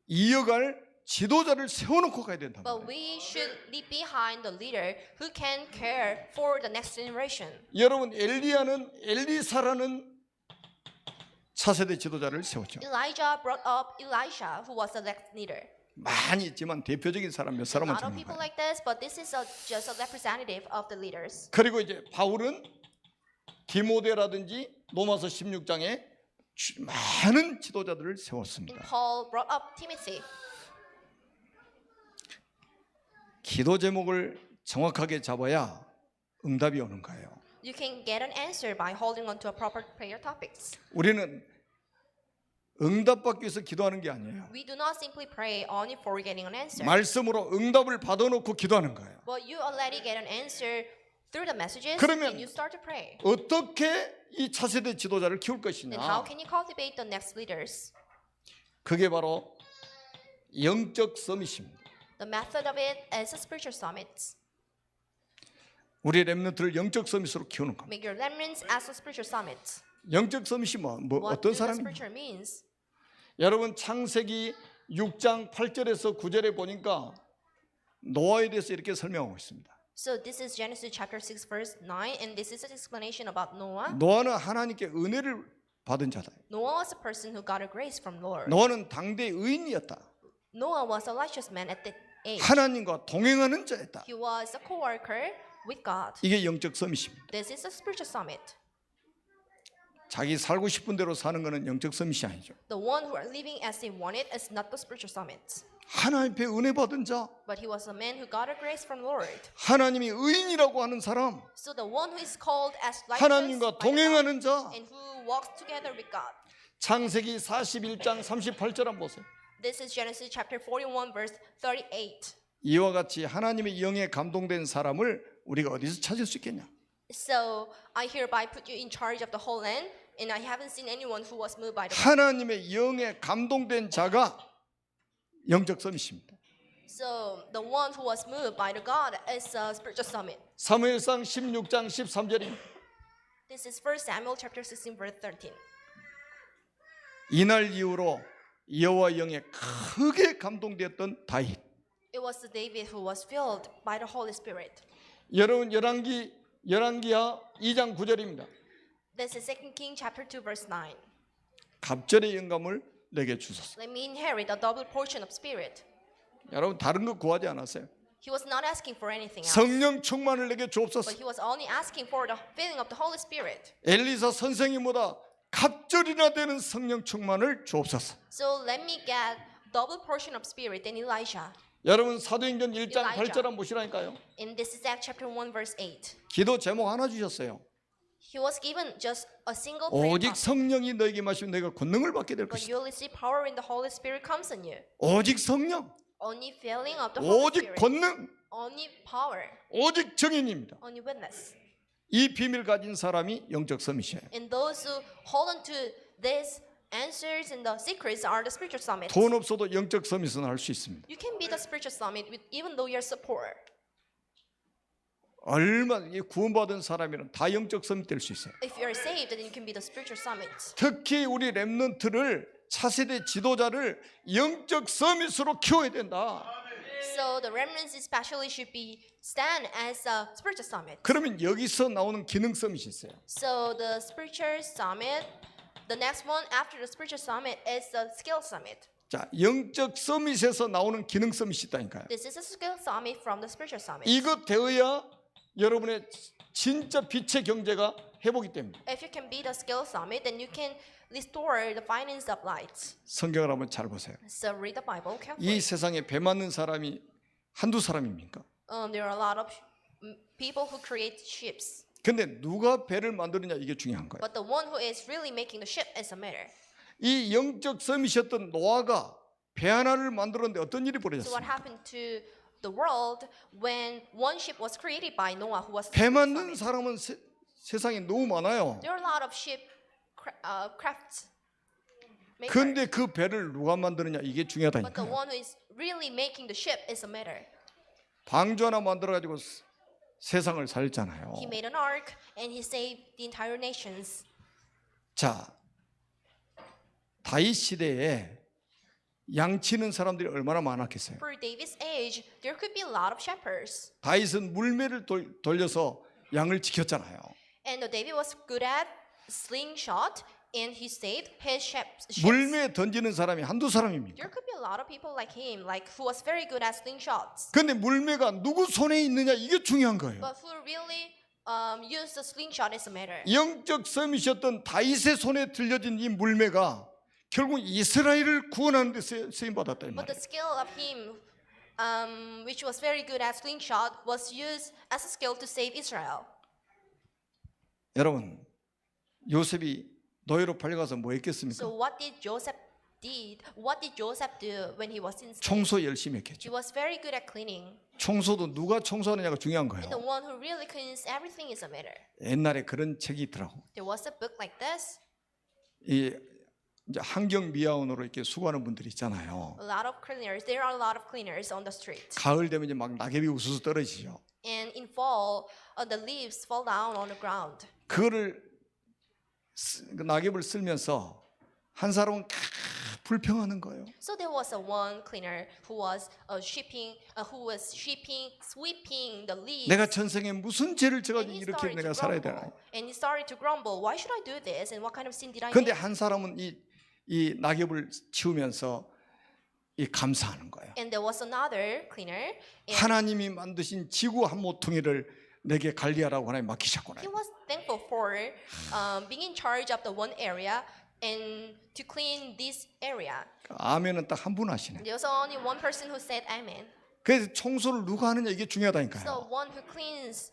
Speaker 1: 이어갈 지도자를 세워놓고 가야 된다.
Speaker 2: But we should leave behind the leader who can care for the next generation.
Speaker 1: 여러분 엘리사라는 차세대 지도자를 세웠죠.
Speaker 2: Elijah brought up Elisha, who was the next leader.
Speaker 1: 많이 있지만 대표적인 사람 몇
Speaker 2: A
Speaker 1: 사람만
Speaker 2: lot of
Speaker 1: 잡는
Speaker 2: people
Speaker 1: 거예요.
Speaker 2: like this, but this is just a representative of the leaders.
Speaker 1: 그리고 이제 바울은 디모데라든지 로마서 16장에 많은 지도자들을 세웠습니다.
Speaker 2: Paul brought up Timothy.
Speaker 1: 기도 제목을 정확하게 잡아야 응답이 오는 거예요.
Speaker 2: You can get an answer by holding on to a proper prayer topics.
Speaker 1: 우리는 응답받기 위해서 기도하는 게 아니에요.
Speaker 2: We do not simply pray only for getting an answer.
Speaker 1: 말씀으로 응답을 받아놓고 기도하는 거예요.
Speaker 2: But you already get an answer through the messages
Speaker 1: 그러면
Speaker 2: and you start to pray.
Speaker 1: 어떻게 이 차세대 지도자를 키울
Speaker 2: Then how
Speaker 1: 것이냐?
Speaker 2: can you cultivate the next leaders?
Speaker 1: 그게 바로 영적 서밋입니다.
Speaker 2: The method of it is a spiritual summit.
Speaker 1: 우리 렘넌트를 영적 서밋으로 키우는 겁니다.
Speaker 2: Make your remnants as a spiritual summit.
Speaker 1: 영적 서밋이 뭐
Speaker 2: What
Speaker 1: 어떤
Speaker 2: do the
Speaker 1: 사람입니까?
Speaker 2: spiritual means?
Speaker 1: 여러분 창세기 6장 8절에서 9절에 보니까 노아에 대해서 이렇게 설명하고 있습니다.
Speaker 2: So this is Genesis chapter 6 verse 9 and this is an explanation about Noah.
Speaker 1: 노아는 하나님께 은혜를 받은 자다.
Speaker 2: Noah was a person who got a grace from Lord.
Speaker 1: 노아는 당대의 의인이었다.
Speaker 2: Noah was a righteous man at that age.
Speaker 1: 하나님과 동행하는 자였다.
Speaker 2: He was a co-worker with God.
Speaker 1: 이게 영적 서밋입니다.
Speaker 2: This is a spiritual summit.
Speaker 1: 자기 살고 싶은 대로 사는 것은 영적 서밋이 아니죠.
Speaker 2: The one who are living as they wanted is not the spiritual summit.
Speaker 1: 하나님께 은혜 받은 자,
Speaker 2: But he was a man who got a grace from Lord.
Speaker 1: 하나님이 의인이라고 하는 사람,
Speaker 2: So the one who is called as righteous
Speaker 1: 하나님과
Speaker 2: by God
Speaker 1: 동행하는 자.
Speaker 2: and who walks together with God.
Speaker 1: 창세기 41장 38절 한번 보세요.
Speaker 2: This is Genesis chapter 41 verse 38.
Speaker 1: 이와 같이 하나님의 영에 감동된 사람을 우리가 어디서 찾을 수 있겠냐?
Speaker 2: So I hereby put you in charge of the whole land, and I haven't seen anyone who was moved by the.
Speaker 1: 하나님의 영에 감동된 자가 영적 서밋입니다.
Speaker 2: So the one who was moved by the God is a spiritual summit.
Speaker 1: 사무엘상 16장 13절입니다.
Speaker 2: This is 1 Samuel chapter 16 verse 13.
Speaker 1: 이날 이후로 여호와 영에 크게 감동되었던 다윗.
Speaker 2: It was David who was filled by the Holy Spirit.
Speaker 1: 여러분 열왕기하 2장 9절입니다.
Speaker 2: This is 2 King chapter 2 verse 9.
Speaker 1: 갑절의 영감을 내게 주소서.
Speaker 2: Let me inherit a double portion of spirit.
Speaker 1: 여러분 다른 거 구하지 않았어요.
Speaker 2: He was not asking for anything else.
Speaker 1: 성령 충만을 내게 주옵소서.
Speaker 2: But he was only asking for the filling of the Holy Spirit.
Speaker 1: 엘리사 선생님보다 갑절이나 되는 성령 충만을 주옵소서.
Speaker 2: So let me get double portion of spirit than Elijah.
Speaker 1: 여러분 사도행전 1장
Speaker 2: Elijah.
Speaker 1: 8절 한번 보시라니까요.
Speaker 2: In this is Acts chapter 1 verse 8.
Speaker 1: 기도 제목 하나 주셨어요.
Speaker 2: He was given just a single prayer
Speaker 1: 오직
Speaker 2: topic.
Speaker 1: 성령이 너에게 마시면 너희가 권능을 받게 될
Speaker 2: But
Speaker 1: 것이다.
Speaker 2: you'll receive power when the Holy Spirit comes on you.
Speaker 1: 오직 성령,
Speaker 2: Only filling of the Holy
Speaker 1: 오직
Speaker 2: Spirit.
Speaker 1: 권능,
Speaker 2: Only power.
Speaker 1: 오직 정인입니다.
Speaker 2: Only witness.
Speaker 1: 이 비밀 가진 사람이 영적 서밋이에요.
Speaker 2: And those who hold on to these answers and the secrets are the spiritual summit.
Speaker 1: 돈 없어도 영적 서밋은 할 수 있습니다.
Speaker 2: You can be the spiritual summit with, even though you're so poor.
Speaker 1: 얼마 구원받은 사람이면 다 영적 서밋 될 수 있어요.
Speaker 2: If you're saved, then you can be the spiritual summit.
Speaker 1: 특히 우리 렘넌트를 차세대 지도자를 영적 서밋으로 키워야 된다.
Speaker 2: So the remnants especially should be stand as a spiritual summit.
Speaker 1: 그러면 여기서 나오는 기능 서밋이 있어요.
Speaker 2: So the spiritual summit, the next one after the spiritual summit is the skill summit.
Speaker 1: 자, 영적 서밋에서 나오는 기능 서밋이 있다니까요.
Speaker 2: This is a skill summit from the spiritual summit.
Speaker 1: 이것 되어야 여러분의 진짜 빛의 경제가 회복이 됩니다.
Speaker 2: If you can be the skill summit, then you can restore the finance of light.
Speaker 1: 성경을 한번 잘 보세요.
Speaker 2: So read the Bible carefully.
Speaker 1: 이 세상에 배 맞는 사람이 한두 사람입니까?
Speaker 2: There are a lot of people who create ships,
Speaker 1: 근데 누가 배를 만드느냐 이게 중요한 거예요.
Speaker 2: but the one who is really making the ship is a matter.
Speaker 1: 이 영적 서밋이었던 노아가 배 하나를 만들었는데 어떤 일이
Speaker 2: So what
Speaker 1: 벌어졌습니까?
Speaker 2: happened to the world when one ship was created by Noah, who was
Speaker 1: 배 만드는 사람은 세상에 너무 많아요.
Speaker 2: There are a lot of ship crafts. makers.
Speaker 1: 그런데 그 배를 누가 만드느냐 이게
Speaker 2: But the
Speaker 1: 중요하다니까요.
Speaker 2: one who is really making the ship is a matter.
Speaker 1: 방주 하나 만들어 가지고 세상을 살잖아요.
Speaker 2: He made an ark and he saved the entire nations.
Speaker 1: 자, 다윗 시대에 양치는 사람들이 얼마나 많았겠어요.
Speaker 2: For David's age, there could be a lot of shepherds.
Speaker 1: 다윗은 물매를 돌려서 양을 지켰잖아요.
Speaker 2: And David was good at slingshot and he saved his sheep.
Speaker 1: 물매에 던지는 사람이 한두 사람입니까?
Speaker 2: There could be a lot of people like him, like who was very good at slingshots.
Speaker 1: 근데 물매가 누구 손에 있느냐 이게 중요한 거예요.
Speaker 2: But who really used the slingshot is a matter.
Speaker 1: 영적 서밋이었던 다윗의 손에 들려진 이 물매가 결국 이스라엘을 구원하는 데 쓰임 받았다 이
Speaker 2: But the
Speaker 1: 말이에요.
Speaker 2: skill of him, which was very good at slingshot, was used as a skill to save Israel.
Speaker 1: 여러분, 요셉이 노예로 팔려가서 뭐
Speaker 2: So
Speaker 1: 했겠습니까?
Speaker 2: what did Joseph did? What did Joseph do when he was in slavery?
Speaker 1: 청소 열심히
Speaker 2: He
Speaker 1: 했겠죠.
Speaker 2: was very good at cleaning.
Speaker 1: 청소도 누가 청소하느냐가 중요한
Speaker 2: And the
Speaker 1: 거예요.
Speaker 2: one who really cleans everything is a matter.
Speaker 1: 옛날에 그런 책이 있더라고.
Speaker 2: There was a book like this.
Speaker 1: 이 이제 환경 미화원으로 이렇게 수고하는 분들이 있잖아요.
Speaker 2: A lot of cleaners. There are a lot of cleaners on the street.
Speaker 1: 가을 되면 이제 막 낙엽이 우수수 떨어지죠.
Speaker 2: And in fall, the leaves fall down on the ground.
Speaker 1: 그거를 그 낙엽을 쓸면서 한 사람은 불평하는 거예요.
Speaker 2: So there was a one cleaner who was sweeping the leaves.
Speaker 1: 내가 전생에 무슨 죄를
Speaker 2: And
Speaker 1: 져가지고
Speaker 2: he
Speaker 1: 이렇게
Speaker 2: started
Speaker 1: 내가
Speaker 2: to
Speaker 1: 살아야
Speaker 2: grumble.
Speaker 1: 되나?
Speaker 2: And he started to grumble. Why should I do this? And what kind of sin did I
Speaker 1: 그런데
Speaker 2: make?
Speaker 1: 한 사람은 이 낙엽을 치우면서 이 감사하는 거예요.
Speaker 2: And there was another cleaner. And
Speaker 1: 하나님이 만드신 지구 한 모퉁이를 내게 관리하라고 하나님 맡기셨구나.
Speaker 2: he was thankful for being in charge of the one area and to clean this area.
Speaker 1: 아멘은 딱 한 분 하시네.
Speaker 2: There was only one person who said amen.
Speaker 1: 그래서 청소를 누가 하느냐 이게
Speaker 2: So
Speaker 1: 중요하다니까요.
Speaker 2: one who cleans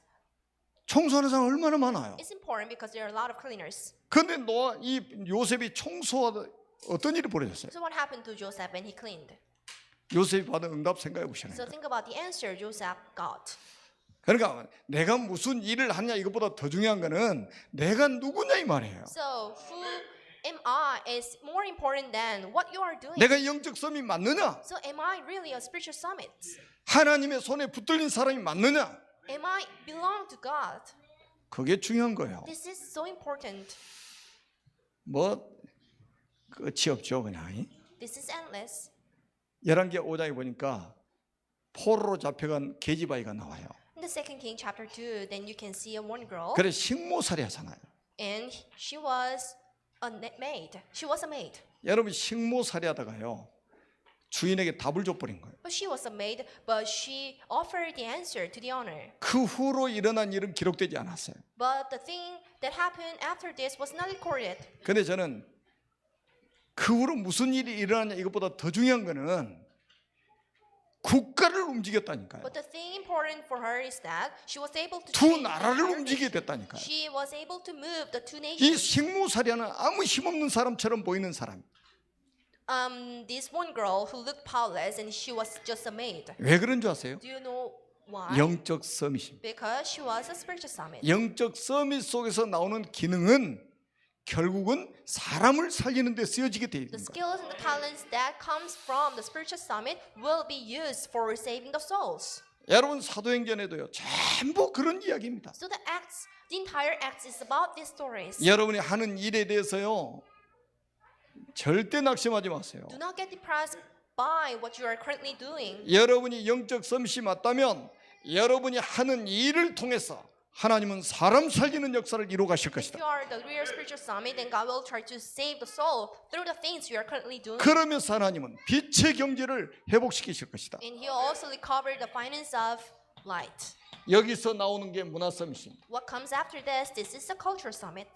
Speaker 1: 청소하는 사람 얼마나 많아요.
Speaker 2: is important because there are a lot of cleaners.
Speaker 1: 그런데 이 요셉이 청소하다 어떤 일이 벌어졌어요?
Speaker 2: So what happened to Joseph when he cleaned?
Speaker 1: 요셉이 받은 응답 생각해 보시는
Speaker 2: So
Speaker 1: 거예요.
Speaker 2: think about the answer Joseph got.
Speaker 1: 그러니까 내가 무슨 일을 하냐 이것보다 더 중요한 거는 내가 누구냐 이 말이에요.
Speaker 2: So who am I is more important than what you are doing.
Speaker 1: 내가 영적 섬이 맞느냐?
Speaker 2: So am I really a spiritual summit?
Speaker 1: 하나님의 손에 붙들린 사람이 맞느냐?
Speaker 2: Am I belong to God?
Speaker 1: 그게 중요한 거예요.
Speaker 2: This is so important.
Speaker 1: 뭐 끝이 없죠 그냥.
Speaker 2: This is endless.
Speaker 1: 11개 5장에 보니까 포로로 잡혀간 계집아이가 나와요.
Speaker 2: In the 2 King chapter 2, then you can see a one girl,
Speaker 1: 그래 식모살이 하잖아요.
Speaker 2: and she was a maid. She was a maid.
Speaker 1: 여러분 식모살이 하다가요 주인에게 답을 줘버린 거예요.
Speaker 2: But she was a maid, but she offered the answer to the owner.
Speaker 1: 그 후로 일어난 일은 기록되지 않았어요.
Speaker 2: But the thing that happened after this was not recorded.
Speaker 1: 근데 저는 그 후로 무슨 일이 일어나냐 이것보다 더 중요한 거는 국가를 움직였다니까요.
Speaker 2: But the thing important for her is that she was able to
Speaker 1: 두
Speaker 2: change the
Speaker 1: 나라를
Speaker 2: entire
Speaker 1: 움직이게
Speaker 2: nation.
Speaker 1: 됐다니까요.
Speaker 2: She was able to move the two
Speaker 1: 이
Speaker 2: nations.
Speaker 1: 식모살이하는 아무 힘없는 사람처럼 보이는 사람.
Speaker 2: This one girl who looked powerless and she was just a maid.
Speaker 1: 왜 그런 줄 아세요?
Speaker 2: Do you know why?
Speaker 1: 영적 서밋입니다.
Speaker 2: Because she was a spiritual summit.
Speaker 1: 영적 서밋 속에서 나오는 기능은 결국은 사람을 살리는 데 쓰여지게 돼 있는
Speaker 2: The
Speaker 1: 거예요.
Speaker 2: skills and the talents that comes from the spiritual summit will be used for saving the souls.
Speaker 1: 여러분 사도행전에도요 전부 그런 이야기입니다.
Speaker 2: So the entire Acts is about these stories.
Speaker 1: 여러분이 하는 일에 대해서요 절대 낙심하지 마세요.
Speaker 2: Do not get depressed by what you are currently doing.
Speaker 1: 여러분이 영적 섬시 맞다면 여러분이 하는 일을 통해서 하나님은 사람 살리는 역사를 이루어 가실
Speaker 2: If
Speaker 1: 것이다.
Speaker 2: you are the real spiritual summit, then God will try to save the soul through the things you are currently doing.
Speaker 1: 그러면서 하나님은 빛의 경제를 회복시키실 것이다.
Speaker 2: And He will also recover the finance of light.
Speaker 1: 여기서 나오는 게 문화 섬시입니다.
Speaker 2: What comes after this? This is the culture summit.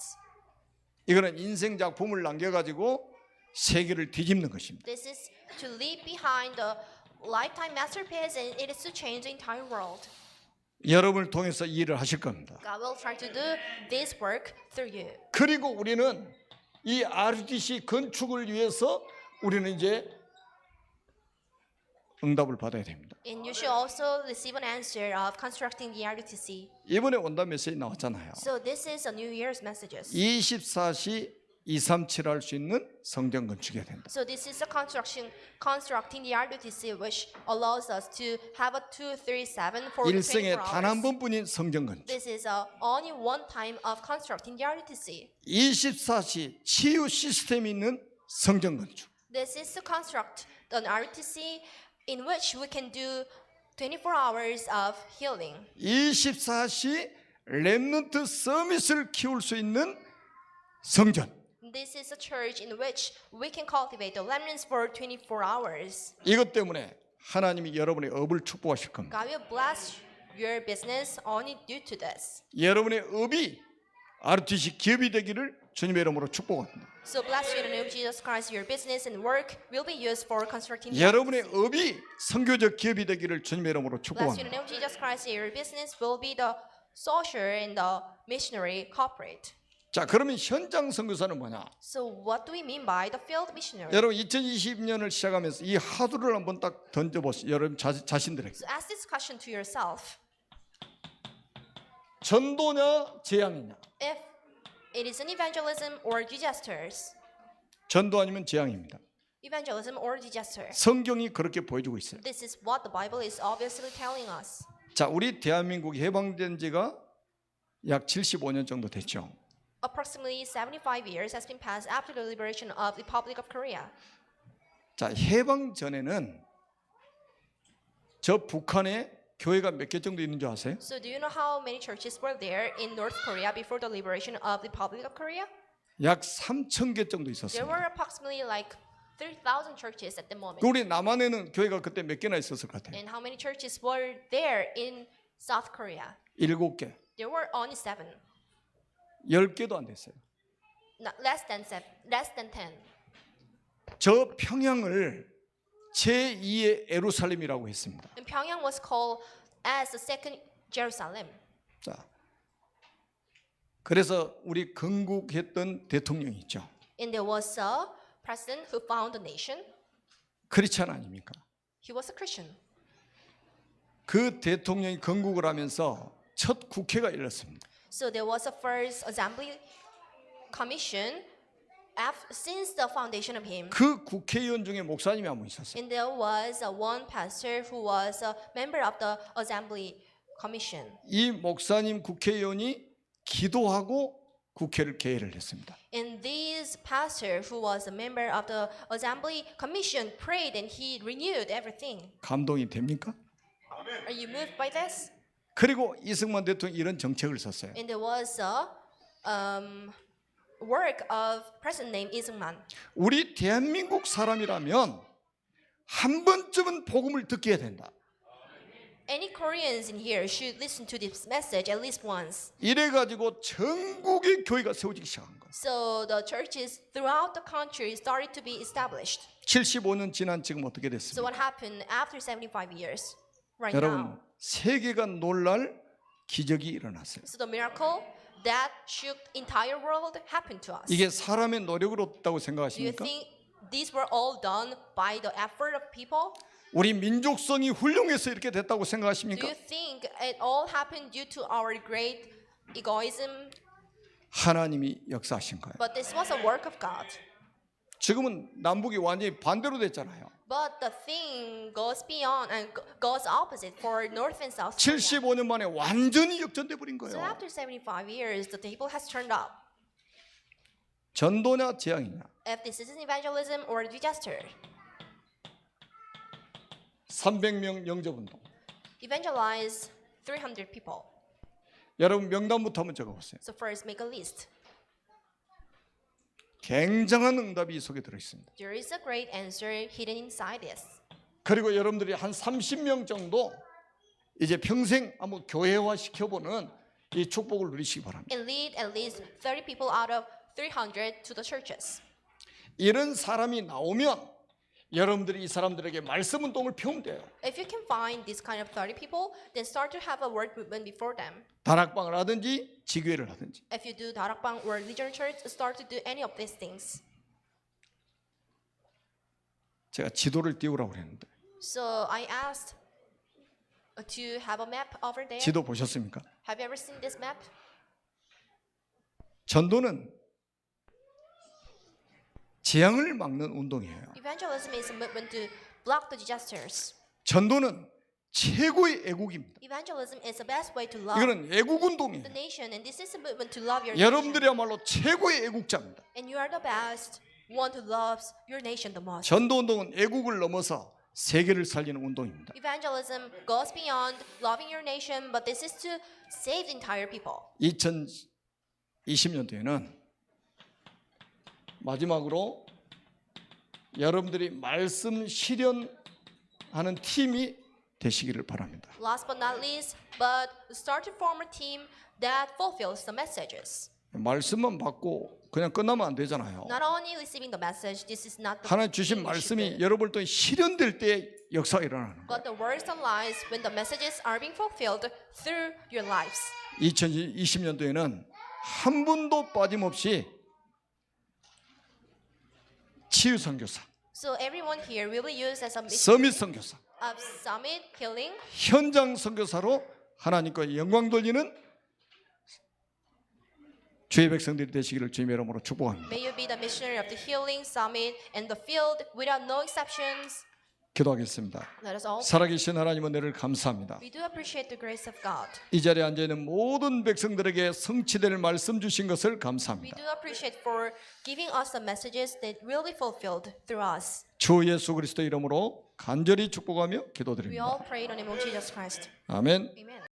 Speaker 1: 이거는 인생 작품을 남겨가지고 세계를 뒤집는 것입니다.
Speaker 2: This is to leave behind the lifetime masterpiece, and it is to change the entire world.
Speaker 1: 여러분을 통해서 이 일을 하실 겁니다.
Speaker 2: God will try to do this work through you.
Speaker 1: 그리고 우리는 이 RDC 건축을 위해서 우리는 이제 응답을 받아야 됩니다.
Speaker 2: And you should also receive an answer of constructing the RUTC.
Speaker 1: 이번에 원단 메시지 나왔잖아요.
Speaker 2: So this is a New Year's messages.
Speaker 1: 24시 237 할 수 있는 성전 건축해야 된다.
Speaker 2: So this is a constructing the RUTC, which allows us to have a 237 for 24
Speaker 1: 일생에 단 한
Speaker 2: hours.
Speaker 1: 번뿐인 성전 건축.
Speaker 2: This is only one time of constructing the RUTC.
Speaker 1: 24시 치유 시스템이 있는 성전 건축.
Speaker 2: This is to construct an RUTC in which we can do 24 hours of healing.
Speaker 1: 24시 렘넌트 서밋을 키울 수 있는 성전.
Speaker 2: This is a church in which we can cultivate the remnants for 24 hours.
Speaker 1: 이것 때문에 하나님이 여러분의 업을 축복하실 겁니다.
Speaker 2: God will bless your business only due to this.
Speaker 1: 여러분의 업이 RTC 기업이 되기를 주님의 이름으로 축복합니다.
Speaker 2: So bless you in the name of Jesus Christ. Your business and work will be used for constructing.
Speaker 1: 여러분의 업이 선교적 기업이 되기를 주님의 이름으로
Speaker 2: Bless you in the
Speaker 1: 축복합니다.
Speaker 2: name of Jesus Christ. Your business will be the social and the missionary corporate.
Speaker 1: 자, 그러면 현장 선교사는 뭐냐?
Speaker 2: So what do we mean by the field missionary?
Speaker 1: 여러분 2020년을 시작하면서 이 하두를 한번 딱 던져보세요. 여러분 자신들에게.
Speaker 2: So ask this question to yourself.
Speaker 1: 전도냐 재앙이냐?
Speaker 2: If it is an evangelism or disasters,
Speaker 1: 전도 아니면 재앙입니다.
Speaker 2: evangelism or disaster.
Speaker 1: 성경이 그렇게 보여주고 있어요.
Speaker 2: This is what the Bible is obviously telling us.
Speaker 1: 자, 우리 대한민국이 해방된 지가 약 75년 정도 됐죠.
Speaker 2: Approximately 75 years has been passed after the liberation of the Republic of Korea.
Speaker 1: 자, 해방 전에는 저 북한에 교회가 몇 개 정도 있는 줄 아세요?
Speaker 2: So do you know how many churches were there in North Korea before the liberation of the Republic of Korea?
Speaker 1: 약 3,000개 정도
Speaker 2: There
Speaker 1: 있었습니다.
Speaker 2: were approximately like 3,000 churches at the moment.
Speaker 1: 우리 남한에는 교회가 그때 몇 개나 있었을 것 같아요?
Speaker 2: And how many churches were there in South Korea?
Speaker 1: 7개.
Speaker 2: There were only 7.
Speaker 1: 10개도 안 됐어요.
Speaker 2: Not less than 10.
Speaker 1: 저 평양을 제2의 예루살렘이라고 했습니다.
Speaker 2: And Pyongyang was called as the second Jerusalem.
Speaker 1: 자, 그래서 우리 건국했던 대통령이 있죠.
Speaker 2: And there was a president who founded the nation.
Speaker 1: 크리스찬 아닙니까?
Speaker 2: He was a Christian.
Speaker 1: 그 대통령이 건국을 하면서 첫 국회가 열렸습니다.
Speaker 2: So there was a first assembly commission since the foundation of him.
Speaker 1: 그 국회의원 중에 목사님이 한 분 있었어요.
Speaker 2: And there was one pastor who was a member of the assembly commission.
Speaker 1: 이 목사님 국회의원이 기도하고 국회를 개회를 했습니다.
Speaker 2: And this pastor who was a member of the assembly commission prayed and he renewed everything.
Speaker 1: 감동이 됩니까?
Speaker 2: Are you moved by this?
Speaker 1: 그리고 이승만 대통령이 이런 정책을 썼어요.
Speaker 2: And there was a work of president named Lee Seung-man.
Speaker 1: 우리 대한민국 사람이라면 한 번쯤은 복음을 듣게 해야 된다.
Speaker 2: Any Koreans in here should listen to this message at least once.
Speaker 1: 이래가지고 전국의 교회가 세워지기 시작한 거예요.
Speaker 2: So the churches throughout the country started to be established.
Speaker 1: 75년 지난 지금 어떻게
Speaker 2: So
Speaker 1: 됐습니까?
Speaker 2: what happened after 75 years? Right
Speaker 1: 여러분,
Speaker 2: now.
Speaker 1: 세계가 놀랄 기적이 일어났어요.
Speaker 2: So the miracle that shook entire world happened to us.
Speaker 1: 이게 사람의 노력으로 없다고
Speaker 2: Do you
Speaker 1: 생각하십니까?
Speaker 2: think these were all done by the effort of people?
Speaker 1: 우리 민족성이 훌륭해서 이렇게 됐다고
Speaker 2: Do
Speaker 1: 생각하십니까?
Speaker 2: you think it all happened due to our great egoism?
Speaker 1: 하나님이 역사하신 거예요.
Speaker 2: But this was a work of God.
Speaker 1: 지금은 남북이 완전히 반대로 됐잖아요.
Speaker 2: But the thing goes beyond and goes opposite for North and South Korea.
Speaker 1: 75년 만에 완전히 역전돼 버린
Speaker 2: So
Speaker 1: 거예요.
Speaker 2: after 75 years, the table has turned up.
Speaker 1: 전도냐 재앙이냐.
Speaker 2: If this is evangelism or disaster,
Speaker 1: 300명 영접운동.
Speaker 2: evangelize 300 people.
Speaker 1: 여러분 명단부터 한번 적어보세요.
Speaker 2: So first, make a list.
Speaker 1: 굉장한 응답이 이 속에 들어있습니다.
Speaker 2: There is a great answer hidden inside this.
Speaker 1: 그리고 여러분들이 한 30명 정도 이제 평생 한번 교회화 시켜보는 이 축복을 누리시기 바랍니다.
Speaker 2: And lead at least 30 people out of 300 to the churches.
Speaker 1: 이런 사람이 나오면 여러분들이 이 사람들에게 말씀 운동을 펴면 돼요.
Speaker 2: If you can find this kind of 30 people, then start to have a word movement before them.
Speaker 1: 다락방을 하든지 지교회를 하든지.
Speaker 2: If you do darakbang or regional church, start to do any of these things.
Speaker 1: 제가 지도를 띄우라고 그랬는데
Speaker 2: So I asked to have a map over there.
Speaker 1: 지도 보셨습니까?
Speaker 2: Have you ever seen this map?
Speaker 1: 전도는 재앙을 막는 운동이에요.
Speaker 2: Evangelism is a movement to block the disasters.
Speaker 1: 전도는 최고의 애국입니다.
Speaker 2: Evangelism is the best way to love
Speaker 1: 이거는 애국
Speaker 2: the
Speaker 1: 운동이에요.
Speaker 2: nation, and this is a movement to love your nation.
Speaker 1: 여러분들이야말로 최고의 애국자입니다.
Speaker 2: And you are the best one who loves your nation the most.
Speaker 1: 전도 운동은 애국을 넘어서 세계를 살리는 운동입니다.
Speaker 2: Evangelism goes beyond loving your nation, but this is to save the entire people.
Speaker 1: 2020년도에는 마지막으로 여러분들이 말씀 실현하는 팀이 되시기를 바랍니다.
Speaker 2: Last but not least, but start to form a team that fulfills the messages.
Speaker 1: 말씀만 받고 그냥 끝나면 안 되잖아요.
Speaker 2: Not only receiving the message, this is not the
Speaker 1: 하나님 주신
Speaker 2: thing you should
Speaker 1: 말씀이
Speaker 2: do.
Speaker 1: 여러분 또 실현될 때 역사가 일어나는 거예요.
Speaker 2: But the words and lies when the messages are being fulfilled through your lives.
Speaker 1: 2020년도에는 한 분도 빠짐없이 치유 선교사,
Speaker 2: So everyone here will be used as a
Speaker 1: 서밋 선교사,
Speaker 2: summit healing,
Speaker 1: 현장 선교사로 하나님께 영광 돌리는 주의 백성들이 되시기를 주님의 이름으로 축복합니다.
Speaker 2: may you be the missionary of the healing summit and the field without no exceptions.
Speaker 1: 기도하겠습니다.
Speaker 2: Let us all.
Speaker 1: 살아계신 하나님 은혜를 감사합니다.
Speaker 2: We do appreciate the grace of God.
Speaker 1: 이 자리에 앉아있는 모든 백성들에게 성취될 말씀 주신 것을
Speaker 2: We
Speaker 1: 감사합니다.
Speaker 2: do appreciate for giving us the messages that will be fulfilled through us.
Speaker 1: 주 예수 그리스도 이름으로 간절히 축복하며
Speaker 2: We
Speaker 1: 기도드립니다.
Speaker 2: all pray in the name of Jesus Christ.
Speaker 1: 아멘.
Speaker 2: Amen.